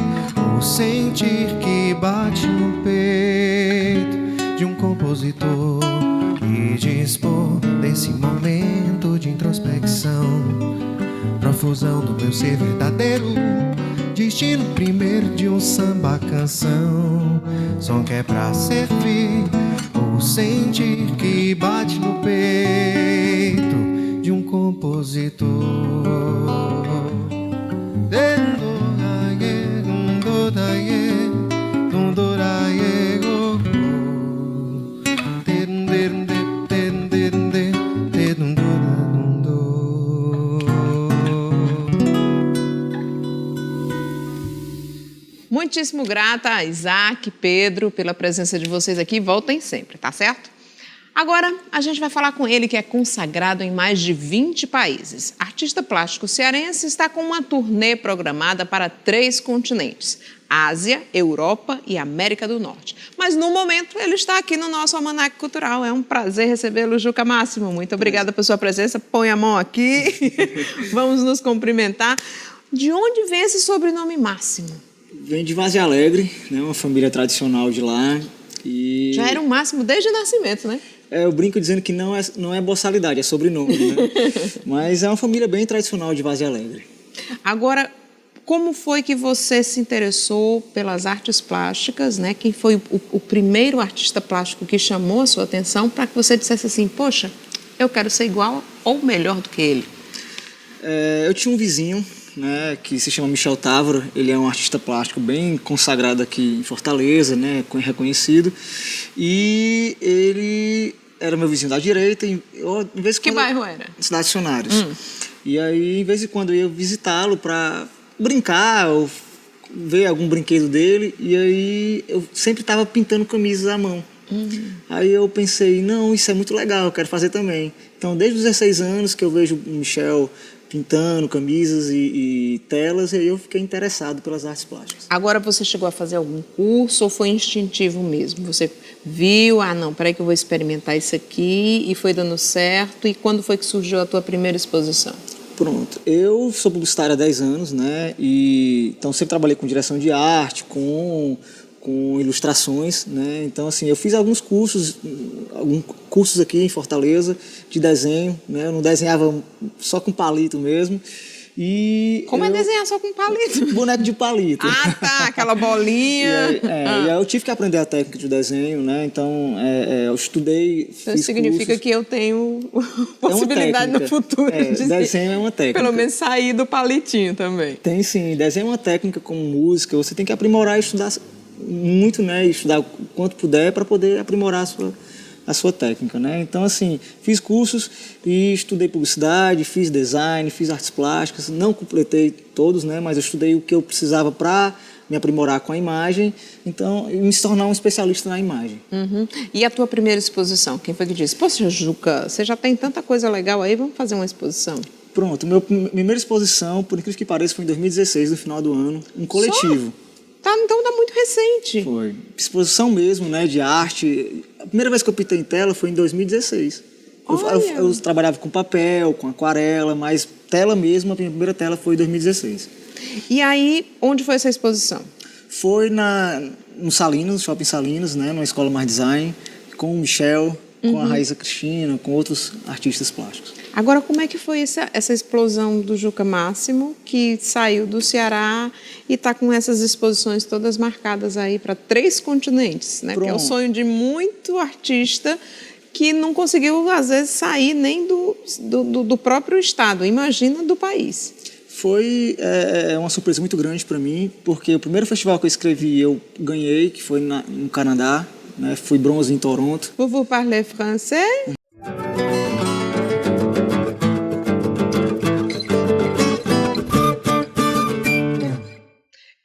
Speaker 8: o sentir que bate no peito de um compositor, e dispor desse momento de introspecção, profusão do meu ser verdadeiro, destino primeiro de um samba canção. Som que é pra servir o sentir que bate no peito de um compositor.
Speaker 1: Muitíssimo grata a Isaac, Pedro, pela presença de vocês aqui. Voltem sempre, tá certo? Agora, a gente vai falar com ele, que é consagrado em mais de 20 países. Artista plástico cearense está com uma turnê programada para 3 continentes: Ásia, Europa e América do Norte. Mas, no momento, ele está aqui no nosso Almanac Cultural. É um prazer recebê-lo, Juca Máximo. Muito obrigada por sua presença. Põe a mão aqui. Vamos nos cumprimentar. De onde vem esse sobrenome Máximo?
Speaker 5: Vem de Varzea Alegre, né? Uma família tradicional de lá. E
Speaker 1: Já era o Máximo desde o nascimento, né?
Speaker 5: eu brinco dizendo que não é boçalidade, é sobrenome, né? Mas é uma família bem tradicional de Varzea Alegre.
Speaker 1: Agora, como foi que você se interessou pelas artes plásticas, né? Quem foi o primeiro artista plástico que chamou a sua atenção para que você dissesse assim, poxa, eu quero ser igual ou melhor do que ele?
Speaker 5: Eu tinha um vizinho, né, que se chama Michel Távora. Ele é um artista plástico bem consagrado aqui em Fortaleza, né, reconhecido. E ele era meu vizinho da direita. E eu, de vez em
Speaker 1: Que
Speaker 5: quando,
Speaker 1: bairro era?
Speaker 5: Cidade Dicionários. E aí, de vez em quando, eu ia visitá-lo para brincar ou ver algum brinquedo dele. E aí, eu sempre estava pintando camisas à mão. Aí eu pensei, não, isso é muito legal, eu quero fazer também. Então, desde os 16 anos que eu vejo o Michel pintando camisas e telas, aí eu fiquei interessado pelas artes plásticas.
Speaker 1: Agora você chegou a fazer algum curso ou foi instintivo mesmo? Você viu, não, peraí que eu vou experimentar isso aqui e foi dando certo. E quando foi que surgiu a tua primeira exposição?
Speaker 5: Pronto, eu sou publicitário há 10 anos, né? E então sempre trabalhei com direção de arte, com ilustrações, né? Então, assim, eu fiz alguns cursos aqui em Fortaleza de desenho, né? Eu não desenhava só com palito mesmo. E
Speaker 1: Como é desenhar só com palito?
Speaker 5: Boneco de palito.
Speaker 1: Ah, tá, aquela bolinha.
Speaker 5: E aí eu tive que aprender a técnica de desenho, né? Então, eu estudei,
Speaker 1: Isso
Speaker 5: fiz
Speaker 1: significa
Speaker 5: cursos.
Speaker 1: que eu tenho possibilidade no futuro de
Speaker 5: desenho é uma técnica.
Speaker 1: pelo menos sair do palitinho também.
Speaker 5: Tem sim, desenho é uma técnica como música, você tem que aprimorar e estudar muito, né? Estudar o quanto puder para poder aprimorar a sua técnica, né? Então, assim, fiz cursos e estudei publicidade, fiz design, fiz artes plásticas, não completei todos, né? Mas eu estudei o que eu precisava para me aprimorar com a imagem, então, e me tornar um especialista na imagem.
Speaker 1: E a tua primeira exposição? Quem foi que disse? Poxa, Juca, você já tem tanta coisa legal aí, vamos fazer uma exposição?
Speaker 5: Pronto, minha primeira exposição, por incrível que pareça, foi em 2016, no final do ano, um coletivo.
Speaker 1: Tá, então tá muito recente.
Speaker 5: Foi. Exposição mesmo, né, de arte. A primeira vez que eu pintei em tela foi em 2016. Eu trabalhava com papel, com aquarela, mas tela mesmo, a minha primeira tela foi em 2016.
Speaker 1: E aí, onde foi essa exposição?
Speaker 5: Foi no Salinas, no Shopping Salinas, né, numa escola mais design, com o Michel, com a Raíssa Cristina, com outros artistas plásticos.
Speaker 1: Agora, como é que foi essa explosão do Juca Máximo, que saiu do Ceará e está com essas exposições todas marcadas aí para 3 continentes, né? Que é o sonho de muito artista que não conseguiu, às vezes, sair nem do próprio estado, imagina do país.
Speaker 5: Foi uma surpresa muito grande para mim, porque o primeiro festival que eu escrevi eu ganhei, que foi no Canadá, né? Fui bronze em Toronto.
Speaker 1: Vous parlez français?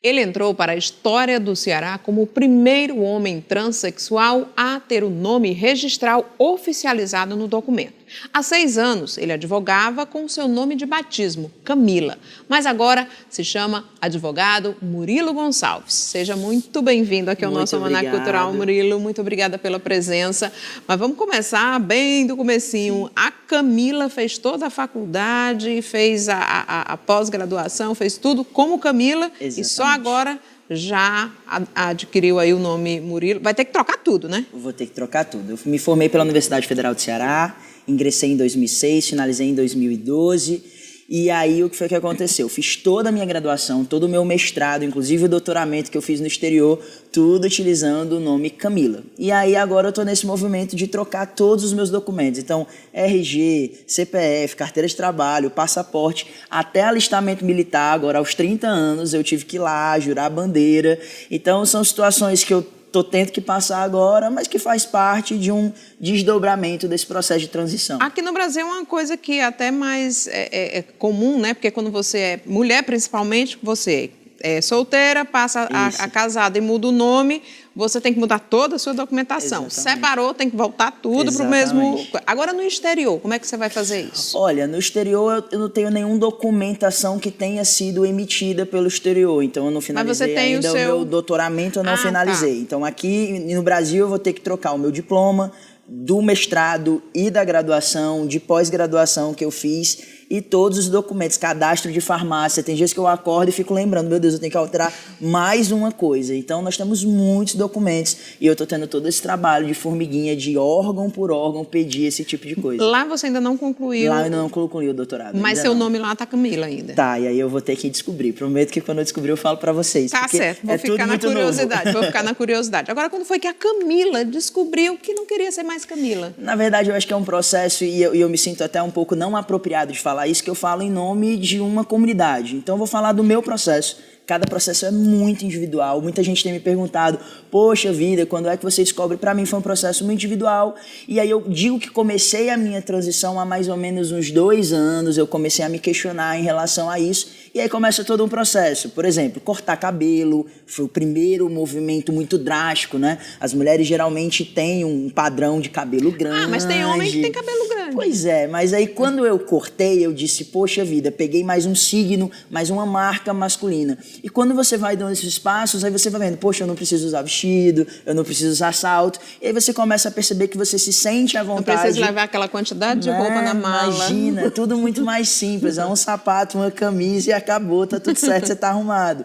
Speaker 1: Ele entrou para a história do Ceará como o primeiro homem transexual a ter o nome registral oficializado no documento. Há 6 anos, ele advogava com o seu nome de batismo, Camila, mas agora se chama advogado Murilo Gonçalves. Seja muito bem-vindo aqui ao nosso Almanac Cultural, Murilo. Muito obrigada pela presença. Mas vamos começar bem do comecinho. A Camila fez toda a faculdade, fez a pós-graduação, fez tudo como Camila. Exatamente. E só agora já adquiriu aí o nome Murilo. Vai ter que trocar tudo, né?
Speaker 6: Vou ter que trocar tudo. Eu me formei pela Universidade Federal do Ceará, ingressei em 2006, finalizei em 2012. E aí, o que foi que aconteceu? Eu fiz toda a minha graduação, todo o meu mestrado, inclusive o doutoramento que eu fiz no exterior, tudo utilizando o nome Camila. E aí, agora eu estou nesse movimento de trocar todos os meus documentos. Então, RG, CPF, carteira de trabalho, passaporte, até alistamento militar. Agora, aos 30 anos, eu tive que ir lá, jurar a bandeira. Então, são situações que eu estou tendo que passar agora, mas que faz parte de um desdobramento desse processo de transição.
Speaker 1: Aqui no Brasil é uma coisa que até mais é comum, né? Porque quando você é mulher, principalmente, você é solteira, passa a casada e muda o nome, você tem que mudar toda a sua documentação. Exatamente. Separou, tem que voltar tudo para o mesmo... Agora, no exterior, como é que você vai fazer isso?
Speaker 6: Olha, no exterior eu não tenho nenhuma documentação que tenha sido emitida pelo exterior. Então, eu não finalizei ainda o meu doutoramento, eu não finalizei. Tá. Então, aqui no Brasil, eu vou ter que trocar o meu diploma do mestrado e da graduação, de pós-graduação que eu fiz, e todos os documentos, cadastro de farmácia. Tem dias que eu acordo e fico lembrando, meu Deus, eu tenho que alterar mais uma coisa. Então, nós temos muitos documentos e eu estou tendo todo esse trabalho de formiguinha, de órgão por órgão, pedir esse tipo de coisa.
Speaker 1: Lá você ainda não concluiu?
Speaker 6: Lá eu ainda não concluí o doutorado.
Speaker 1: Mas seu nome lá tá Camila ainda?
Speaker 6: Tá, e aí eu vou ter que descobrir. Prometo que quando eu descobrir eu falo para vocês.
Speaker 1: Tá certo, vou ficar na curiosidade. Vou ficar na curiosidade. Agora, quando foi que a Camila descobriu que não queria ser mais Camila?
Speaker 6: Na verdade, eu acho que é um processo e eu me sinto até um pouco não apropriado de falar falar isso, que eu falo em nome de uma comunidade. Então, eu vou falar do meu processo. Cada processo é muito individual. Muita gente tem me perguntado, poxa vida, quando é que você descobre? Para mim foi um processo muito individual. E aí eu digo que comecei a minha transição há mais ou menos uns 2 anos. Eu comecei a me questionar em relação a isso. E aí começa todo um processo. Por exemplo, cortar cabelo foi o primeiro movimento muito drástico, né? As mulheres geralmente têm um padrão de cabelo grande.
Speaker 1: Ah, mas tem homem que tem cabelo grande.
Speaker 6: Pois é, mas aí quando eu cortei, eu disse, poxa vida, peguei mais um signo, mais uma marca masculina. E quando você vai dando esses passos, aí você vai vendo, poxa, eu não preciso usar vestido, eu não preciso usar salto. E aí você começa a perceber que você se sente à vontade.
Speaker 1: Não precisa levar aquela quantidade de roupa na mala.
Speaker 6: Imagina, é tudo muito mais simples. É um sapato, uma camisa e acabou, tá tudo certo, você tá arrumado.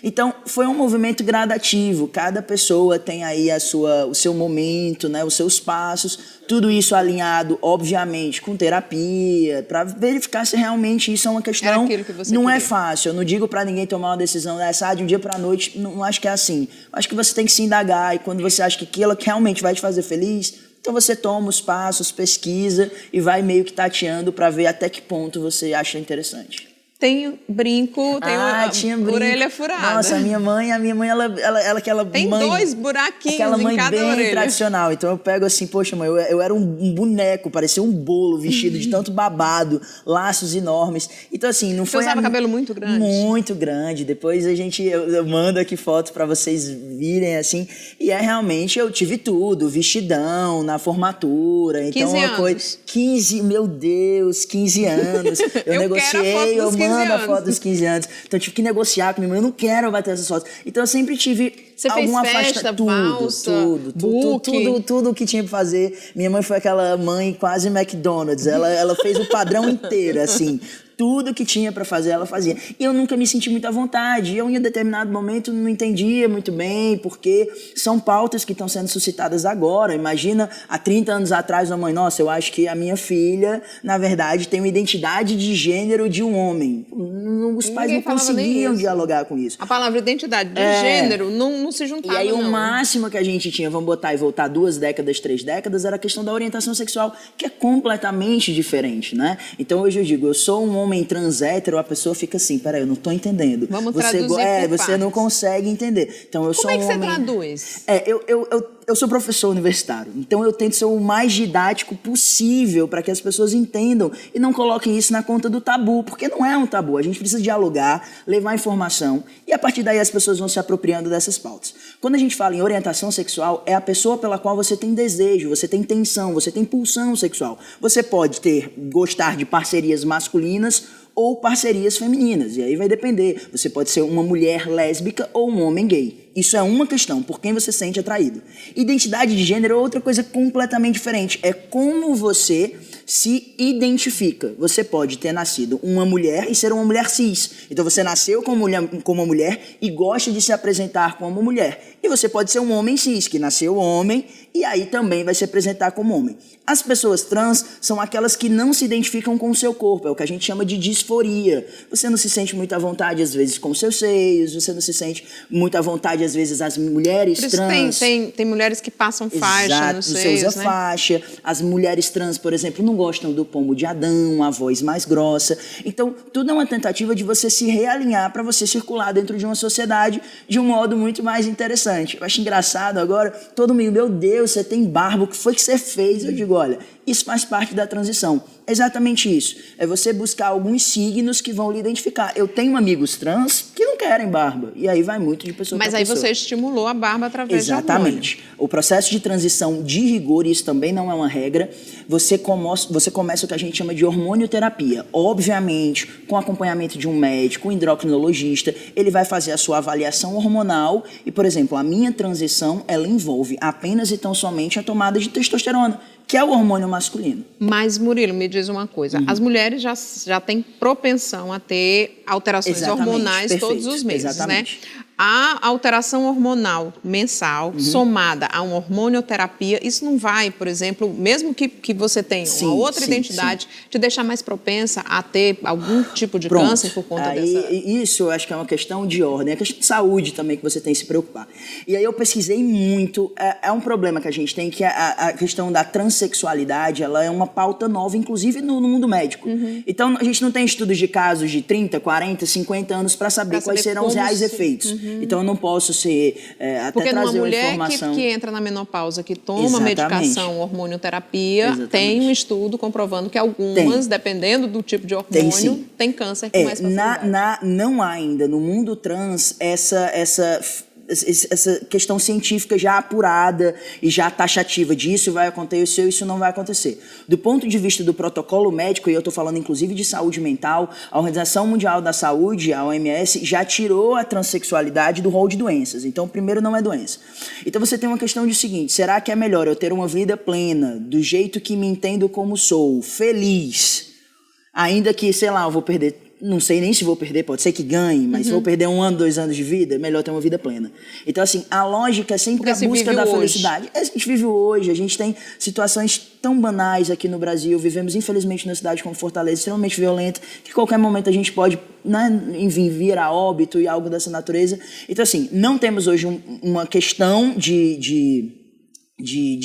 Speaker 6: Então, foi um movimento gradativo. Cada pessoa tem aí o seu momento, né, os seus passos. Tudo isso alinhado, obviamente, com terapia, para verificar se realmente isso é uma questão. Não é fácil. Eu não digo para ninguém tomar uma decisão dessa de um dia para a noite. Não acho que é assim. Acho que você tem que se indagar. E quando você acha que aquilo realmente vai te fazer feliz, então você toma os passos, pesquisa e vai meio que tateando para ver até que ponto você acha interessante.
Speaker 1: Tem brinco, tem
Speaker 6: tinha brinco.
Speaker 1: Orelha furada.
Speaker 6: Nossa, a minha mãe, ela aquela
Speaker 1: tem
Speaker 6: mãe...
Speaker 1: Tem 2 buraquinhos
Speaker 6: aquela mãe
Speaker 1: em cada
Speaker 6: bem
Speaker 1: orelha.
Speaker 6: tradicional. Então eu pego assim, poxa, mãe, eu era um boneco, parecia um bolo vestido de tanto babado, laços enormes. Então assim, não foi...
Speaker 1: Você usava cabelo muito grande?
Speaker 6: Muito grande. Depois eu mando aqui fotos para vocês virem assim. E realmente eu tive tudo, vestidão na formatura. Então
Speaker 1: 15 anos.
Speaker 6: 15, meu Deus, 15 anos. Eu negociei, eu mando a foto dos 15 anos. Então eu tive que negociar com minha mãe, eu não quero bater essas fotos. Então eu sempre tive
Speaker 1: Você
Speaker 6: alguma
Speaker 1: fez festa, valsa,
Speaker 6: tudo que tinha pra fazer. Minha mãe foi aquela mãe quase McDonald's. Ela fez o padrão inteiro, assim. Tudo que tinha para fazer, ela fazia. E eu nunca me senti muito à vontade. Eu, em um determinado momento, não entendia muito bem, porque são pautas que estão sendo suscitadas agora. Imagina, há 30 anos atrás, uma mãe, nossa, eu acho que a minha filha, na verdade, tem uma identidade de gênero de um homem. Os pais não conseguiam dialogar com isso.
Speaker 1: A palavra identidade de gênero não se juntava,
Speaker 6: E aí o máximo que a gente tinha, vamos botar e voltar 2 décadas, 3 décadas, era a questão da orientação sexual, que é completamente diferente, né? Então, hoje eu digo, eu sou um homem trans hétero, a pessoa fica assim, peraí, eu não tô entendendo.
Speaker 1: Vamos traduzir por
Speaker 6: você não consegue entender. Então, eu sou um homem...
Speaker 1: Como é que você traduz?
Speaker 6: Eu sou professor universitário, então eu tento ser o mais didático possível para que as pessoas entendam e não coloquem isso na conta do tabu, porque não é um tabu. A gente precisa dialogar, levar informação e a partir daí as pessoas vão se apropriando dessas pautas. Quando a gente fala em orientação sexual, é a pessoa pela qual você tem desejo, você tem tensão, você tem pulsão sexual. Você pode gostar de parcerias masculinas ou parcerias femininas, e aí vai depender. Você pode ser uma mulher lésbica ou um homem gay. Isso é uma questão, por quem você se sente atraído. Identidade de gênero é outra coisa completamente diferente. É como você se identifica. Você pode ter nascido uma mulher e ser uma mulher cis. Então você nasceu como uma mulher e gosta de se apresentar como mulher. E você pode ser um homem cis, que nasceu homem e aí também vai se apresentar como homem. As pessoas trans são aquelas que não se identificam com o seu corpo, é o que a gente chama de disforia. Você não se sente muito à vontade, às vezes, com seus seios, você não se sente muito à vontade, às vezes, as mulheres trans...
Speaker 1: Tem mulheres que passam faixa nos seios,
Speaker 6: você usa
Speaker 1: né?
Speaker 6: faixa. As mulheres trans, por exemplo, não gostam do pomo de Adão, a voz mais grossa. Então, tudo é uma tentativa de você se realinhar para você circular dentro de uma sociedade de um modo muito mais interessante. Eu acho engraçado agora, todo mundo, meu Deus, você tem barba, o que foi que você fez? Eu digo, olha, isso faz parte da transição. É exatamente isso. É você buscar alguns signos que vão lhe identificar. Eu tenho amigos trans que não querem barba. E aí vai muito de pessoa para pessoa.
Speaker 1: Mas aí você estimulou a barba através de hormônio.
Speaker 6: Exatamente. O processo de transição de rigor, isso também não é uma regra, você começa o que a gente chama de hormonioterapia. Obviamente, com acompanhamento de um médico, um endocrinologista, ele vai fazer a sua avaliação hormonal e, por exemplo, a minha transição, ela envolve apenas e tão somente a tomada de testosterona, que é o hormônio masculino.
Speaker 1: Mas, Murilo, me diz uma coisa. As mulheres já têm propensão a ter alterações hormonais todos os meses, né? A alteração hormonal mensal, somada a uma hormonioterapia, isso não vai, por exemplo, mesmo que você tenha uma outra identidade, te deixar mais propensa a ter algum tipo de câncer por conta dessa...
Speaker 6: Isso eu acho que é uma questão de ordem, é questão de saúde também que você tem que se preocupar. E aí eu pesquisei muito, é um problema que a gente tem, que a questão da transexualidade, ela é uma pauta nova, inclusive no mundo médico. Então a gente não tem estudos de casos de 30, 40, 50 anos para saber quais serão os reais efeitos. Então eu não posso ser até
Speaker 1: porque
Speaker 6: trazer
Speaker 1: numa
Speaker 6: uma
Speaker 1: mulher
Speaker 6: informação.
Speaker 1: que entra na menopausa, que toma medicação, hormonioterapia, tem um estudo comprovando que algumas, dependendo do tipo de hormônio, tem câncer com mais facilidade.
Speaker 6: Não há ainda no mundo trans essa questão científica já apurada e já taxativa de isso vai acontecer, isso não vai acontecer. Do ponto de vista do protocolo médico, e eu estou falando inclusive de saúde mental, a Organização Mundial da Saúde, a OMS, já tirou a transexualidade do rol de doenças. Então, primeiro, não é doença. Então, você tem uma questão de seguinte, será que é melhor eu ter uma vida plena, do jeito que me entendo como sou, feliz, ainda que, sei lá, eu vou perder... Não sei nem se vou perder, pode ser que ganhe, mas se vou perder 1 ano, 2 anos de vida, é melhor ter uma vida plena. Então, assim, a lógica é sempre a busca da felicidade. A gente vive hoje, a gente tem situações tão banais aqui no Brasil, vivemos, infelizmente, numa cidade como Fortaleza, extremamente violenta, que a qualquer momento a gente pode, enfim, vir a óbito e algo dessa natureza. Então, assim, não temos hoje uma questão de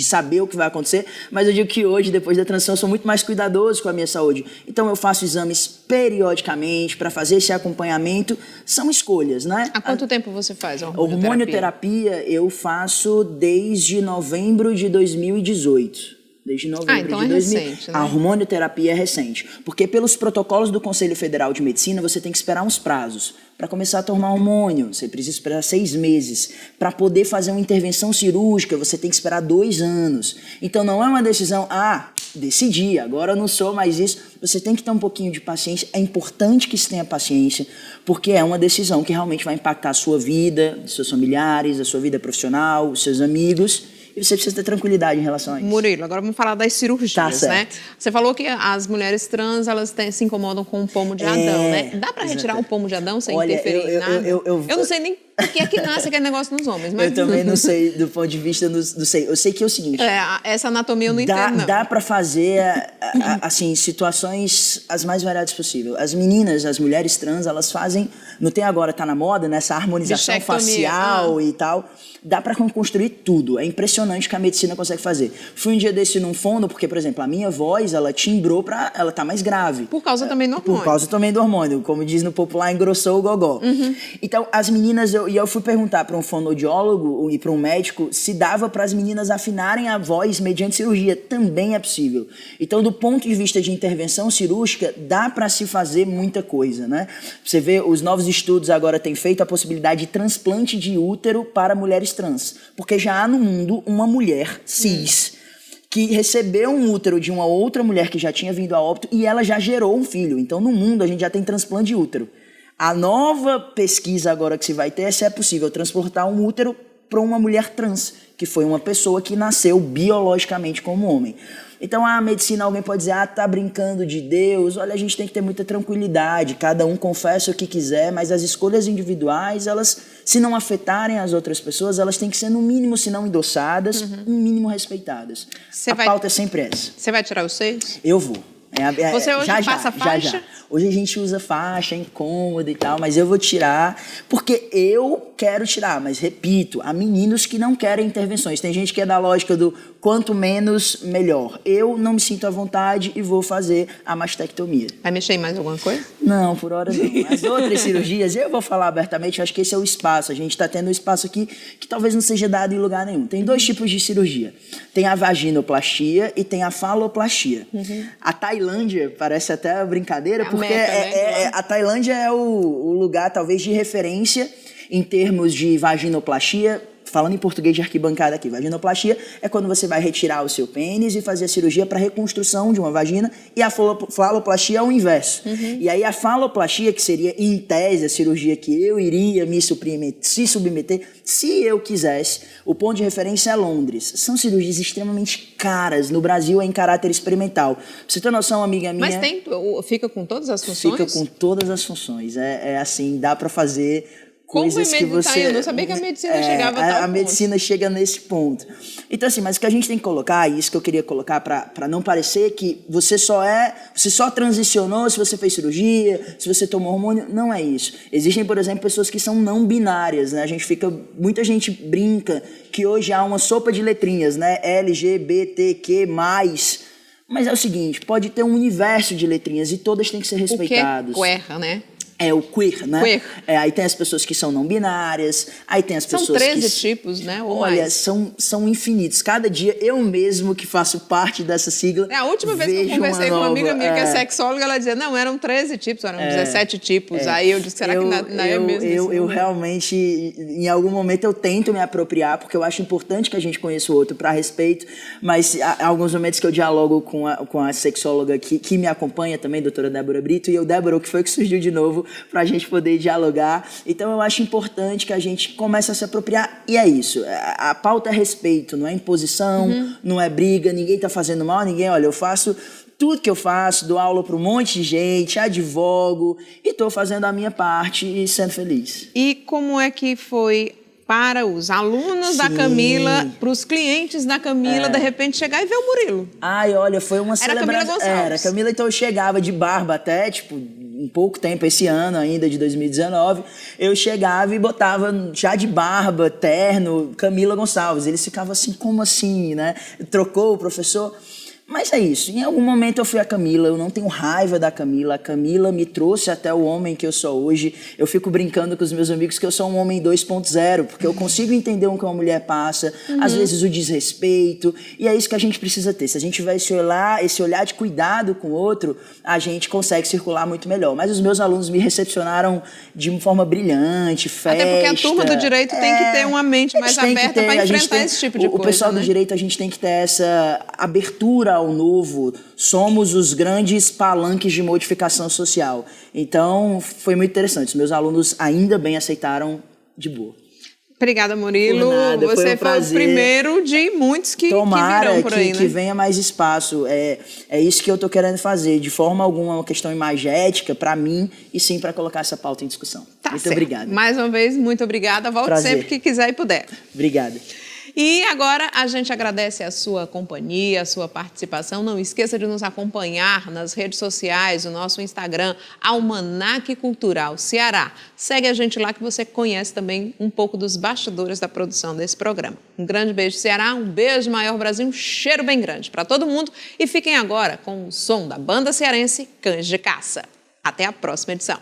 Speaker 6: saber o que vai acontecer, mas eu digo que hoje, depois da transição, eu sou muito mais cuidadoso com a minha saúde. Então, eu faço exames periodicamente para fazer esse acompanhamento. São escolhas, né?
Speaker 1: Há quanto tempo você faz a
Speaker 6: hormonioterapia? Eu faço desde novembro de 2018. Desde novembro
Speaker 1: então
Speaker 6: de 2000.
Speaker 1: Recente, né?
Speaker 6: A hormonioterapia é recente. Porque pelos protocolos do Conselho Federal de Medicina, você tem que esperar uns prazos. Para começar a tomar hormônio, você precisa esperar 6 meses. Para poder fazer uma intervenção cirúrgica, você tem que esperar 2 anos. Então não é uma decisão, decidi, agora eu não sou mais isso. Você tem que ter um pouquinho de paciência. É importante que se tenha paciência, porque é uma decisão que realmente vai impactar a sua vida, os seus familiares, a sua vida profissional, os seus amigos. E você precisa ter tranquilidade em relação a isso.
Speaker 1: Murilo, agora vamos falar das cirurgias, né? Você falou que as mulheres trans, elas se incomodam com o pomo de Adão, né? Dá para retirar o pomo de Adão sem interferir em nada? Eu não sei nem por que é que nasce aquele negócio nos homens. Mas...
Speaker 6: Eu também não sei, do ponto de vista do sei. Eu sei que é o seguinte...
Speaker 1: essa anatomia eu não entendo, não.
Speaker 6: Dá para fazer, assim, situações as mais variadas possível. As meninas, as mulheres trans, elas fazem... Não tem agora, tá na moda, né? Essa harmonização facial e tal. Dá para construir tudo. É impressionante o que a medicina consegue fazer. Fui um dia desse num fono, porque, por exemplo, a minha voz, ela timbrou pra... Ela tá mais grave.
Speaker 1: Por causa também do hormônio.
Speaker 6: Por causa também do hormônio. Como diz no popular, engrossou o gogó. Então, as meninas... Eu fui perguntar para um fonoaudiólogo e para um médico se dava para as meninas afinarem a voz mediante cirurgia. Também é possível. Então, do ponto de vista de intervenção cirúrgica, dá para se fazer muita coisa, né? Você vê, os novos estudos agora têm feito a possibilidade de transplante de útero para mulheres trans. Porque já há no mundo uma mulher cis que recebeu um útero de uma outra mulher que já tinha vindo a óbito e ela já gerou um filho. Então, no mundo, a gente já tem transplante de útero. A nova pesquisa agora que se vai ter é se é possível transportar um útero para uma mulher trans, que foi uma pessoa que nasceu biologicamente como homem. Então, a medicina, alguém pode dizer, tá brincando de Deus. Olha, a gente tem que ter muita tranquilidade, cada um confessa o que quiser, mas as escolhas individuais, elas, se não afetarem as outras pessoas, elas têm que ser, no mínimo, se não endossadas, no mínimo respeitadas. Pauta é sempre essa.
Speaker 1: Você vai tirar os seios?
Speaker 6: Eu vou.
Speaker 1: Você hoje passa faixa?
Speaker 6: Já. Hoje a gente usa faixa, é incômodo e tal, mas eu vou tirar porque eu quero tirar. Mas, repito, há meninos que não querem intervenções. Tem gente que é da lógica do quanto menos, melhor. Eu não me sinto à vontade e vou fazer a mastectomia.
Speaker 1: Vai mexer em mais alguma coisa?
Speaker 6: Não, por hora não. As outras cirurgias, eu vou falar abertamente, eu acho que esse é o espaço. A gente está tendo um espaço aqui que talvez não seja dado em lugar nenhum. Tem 2 tipos de cirurgia. Tem a vaginoplastia e tem a faloplastia. A Tailândia, parece até brincadeira, porque a Tailândia é o lugar, talvez, de referência em termos de vaginoplastia. Falando em português de arquibancada aqui, vaginoplastia é quando você vai retirar o seu pênis e fazer a cirurgia para reconstrução de uma vagina, e a faloplastia é o inverso. E aí a faloplastia, que seria, em tese, a cirurgia que eu iria me submeter, se eu quisesse, o ponto de referência é Londres. São cirurgias extremamente caras, no Brasil é em caráter experimental. Pra você ter noção, amiga minha...
Speaker 1: Mas fica com todas as funções?
Speaker 6: Fica com todas as funções, assim, dá para fazer... coisas que você...
Speaker 1: Eu não sabia que a medicina chegava a tal
Speaker 6: A
Speaker 1: ponto.
Speaker 6: medicina chega nesse ponto. Então, assim, mas o que a gente tem que colocar, e isso que eu queria colocar para não parecer que você só transicionou se você fez cirurgia, se você tomou hormônio, não é isso. Existem, por exemplo, pessoas que são não binárias, né? Muita gente brinca que hoje há uma sopa de letrinhas, né? LGBTQ+. Mas é o seguinte, pode ter um universo de letrinhas e todas têm que ser respeitadas.
Speaker 1: O que é queer, né?
Speaker 6: É o queer, né?
Speaker 1: Queer.
Speaker 6: Aí tem as pessoas que são não binárias, aí tem as
Speaker 1: São
Speaker 6: pessoas
Speaker 1: 13 tipos, né? Ou
Speaker 6: Olha,
Speaker 1: mais.
Speaker 6: são infinitos. Cada dia, eu mesmo que faço parte dessa sigla,
Speaker 1: A última vez que eu conversei com uma amiga minha que é sexóloga, ela dizia, não, eram 13 tipos, eram 17 tipos. Aí eu disse, será que não é mesmo isso?
Speaker 6: Eu realmente, em algum momento, eu tento me apropriar, porque eu acho importante que a gente conheça o outro para respeito, mas há alguns momentos que eu dialogo com a sexóloga que me acompanha também, doutora Débora Brito, e o Débora, o que foi que surgiu de novo para a gente poder dialogar. Então, eu acho importante que a gente comece a se apropriar, e é isso. A pauta é respeito, não é imposição, não é briga, ninguém está fazendo mal a ninguém. Olha, eu faço tudo que eu faço, dou aula para um monte de gente, advogo, e estou fazendo a minha parte e sendo feliz.
Speaker 1: E como é que foi para os alunos da Camila, para os clientes da Camila, de repente chegar e ver o Murilo?
Speaker 6: Ai, olha, foi uma
Speaker 1: Camila
Speaker 6: celebração.
Speaker 1: Gonçalves.
Speaker 6: Era, Camila, então eu chegava de barba até, um pouco tempo, esse ano ainda, de 2019, eu chegava e botava já de barba, terno, Camila Gonçalves. Eles ficavam assim, como assim, né? Trocou o professor... Mas é isso, em algum momento eu fui a Camila, eu não tenho raiva da Camila, a Camila me trouxe até o homem que eu sou hoje. Eu fico brincando com os meus amigos que eu sou um homem 2.0, porque eu consigo entender o que uma mulher passa, às vezes o desrespeito, e é isso que a gente precisa ter. Se a gente tiver esse olhar de cuidado com o outro, a gente consegue circular muito melhor. Mas os meus alunos me recepcionaram de uma forma brilhante, festa...
Speaker 1: Até porque a turma do direito tem que ter uma mente mais aberta para enfrentar esse tipo de coisa.
Speaker 6: O pessoal
Speaker 1: né?
Speaker 6: do direito, a gente tem que ter essa abertura ao novo. Somos os grandes palanques de modificação social. Então, foi muito interessante. Os meus alunos ainda bem aceitaram de boa.
Speaker 1: Obrigada, Murilo.
Speaker 6: Por nada,
Speaker 1: Você
Speaker 6: foi um
Speaker 1: o primeiro de muitos que
Speaker 6: Tomara
Speaker 1: virão por aí,
Speaker 6: que
Speaker 1: né?
Speaker 6: venha mais espaço. É isso que eu tô querendo fazer. De forma alguma, uma questão imagética para mim e sim para colocar essa pauta em discussão.
Speaker 1: Tá
Speaker 6: Muito
Speaker 1: certo.
Speaker 6: obrigado.
Speaker 1: Mais uma vez, muito obrigada. Volte
Speaker 6: Prazer.
Speaker 1: sempre que quiser e puder.
Speaker 6: Obrigado.
Speaker 1: E agora a gente agradece a sua companhia, a sua participação. Não esqueça de nos acompanhar nas redes sociais, o nosso Instagram, Almanac Cultural Ceará. Segue a gente lá que você conhece também um pouco dos bastidores da produção desse programa. Um grande beijo, Ceará, um beijo, Maior Brasil, um cheiro bem grande para todo mundo. E fiquem agora com o som da banda cearense Cães de Caça. Até a próxima edição.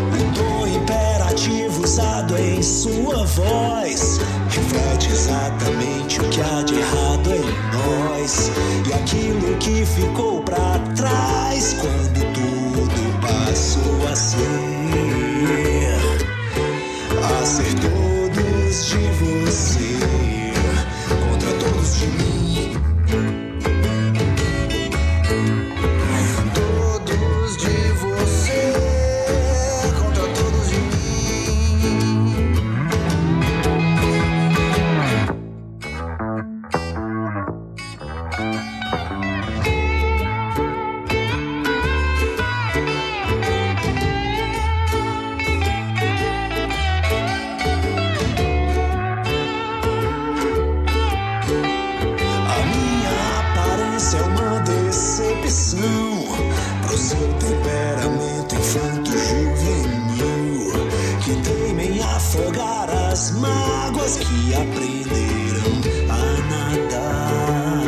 Speaker 9: O tom imperativo usado em sua voz reflete exatamente o que há de errado em nós e aquilo que ficou pra trás quando tudo passou a ser todos de você contra todos de mim. Pro seu temperamento infanto-juvenil que teima em afogar as mágoas que aprenderam a nadar.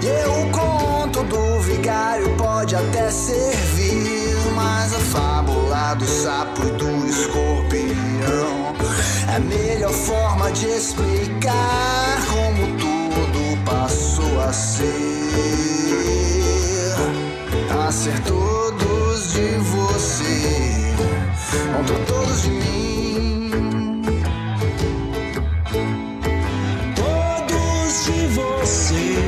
Speaker 9: E o conto do vigário pode até servir, mas a fábula do sapo e do escorpião é a melhor forma de explicar como tudo passou a ser. ser todos de você contra todos de mim. Todos de você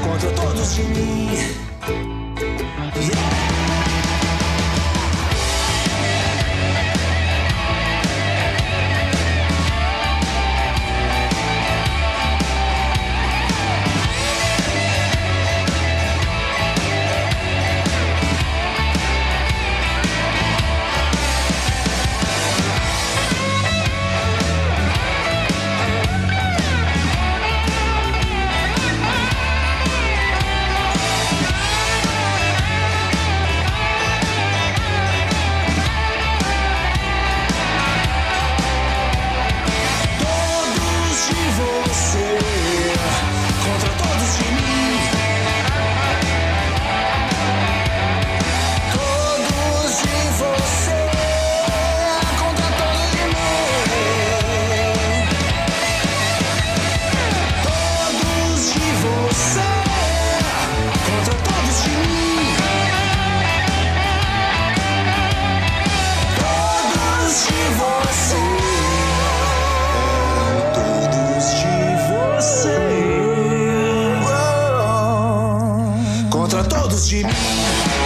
Speaker 9: contra todos de mim. Yeah. Contra todos de mim.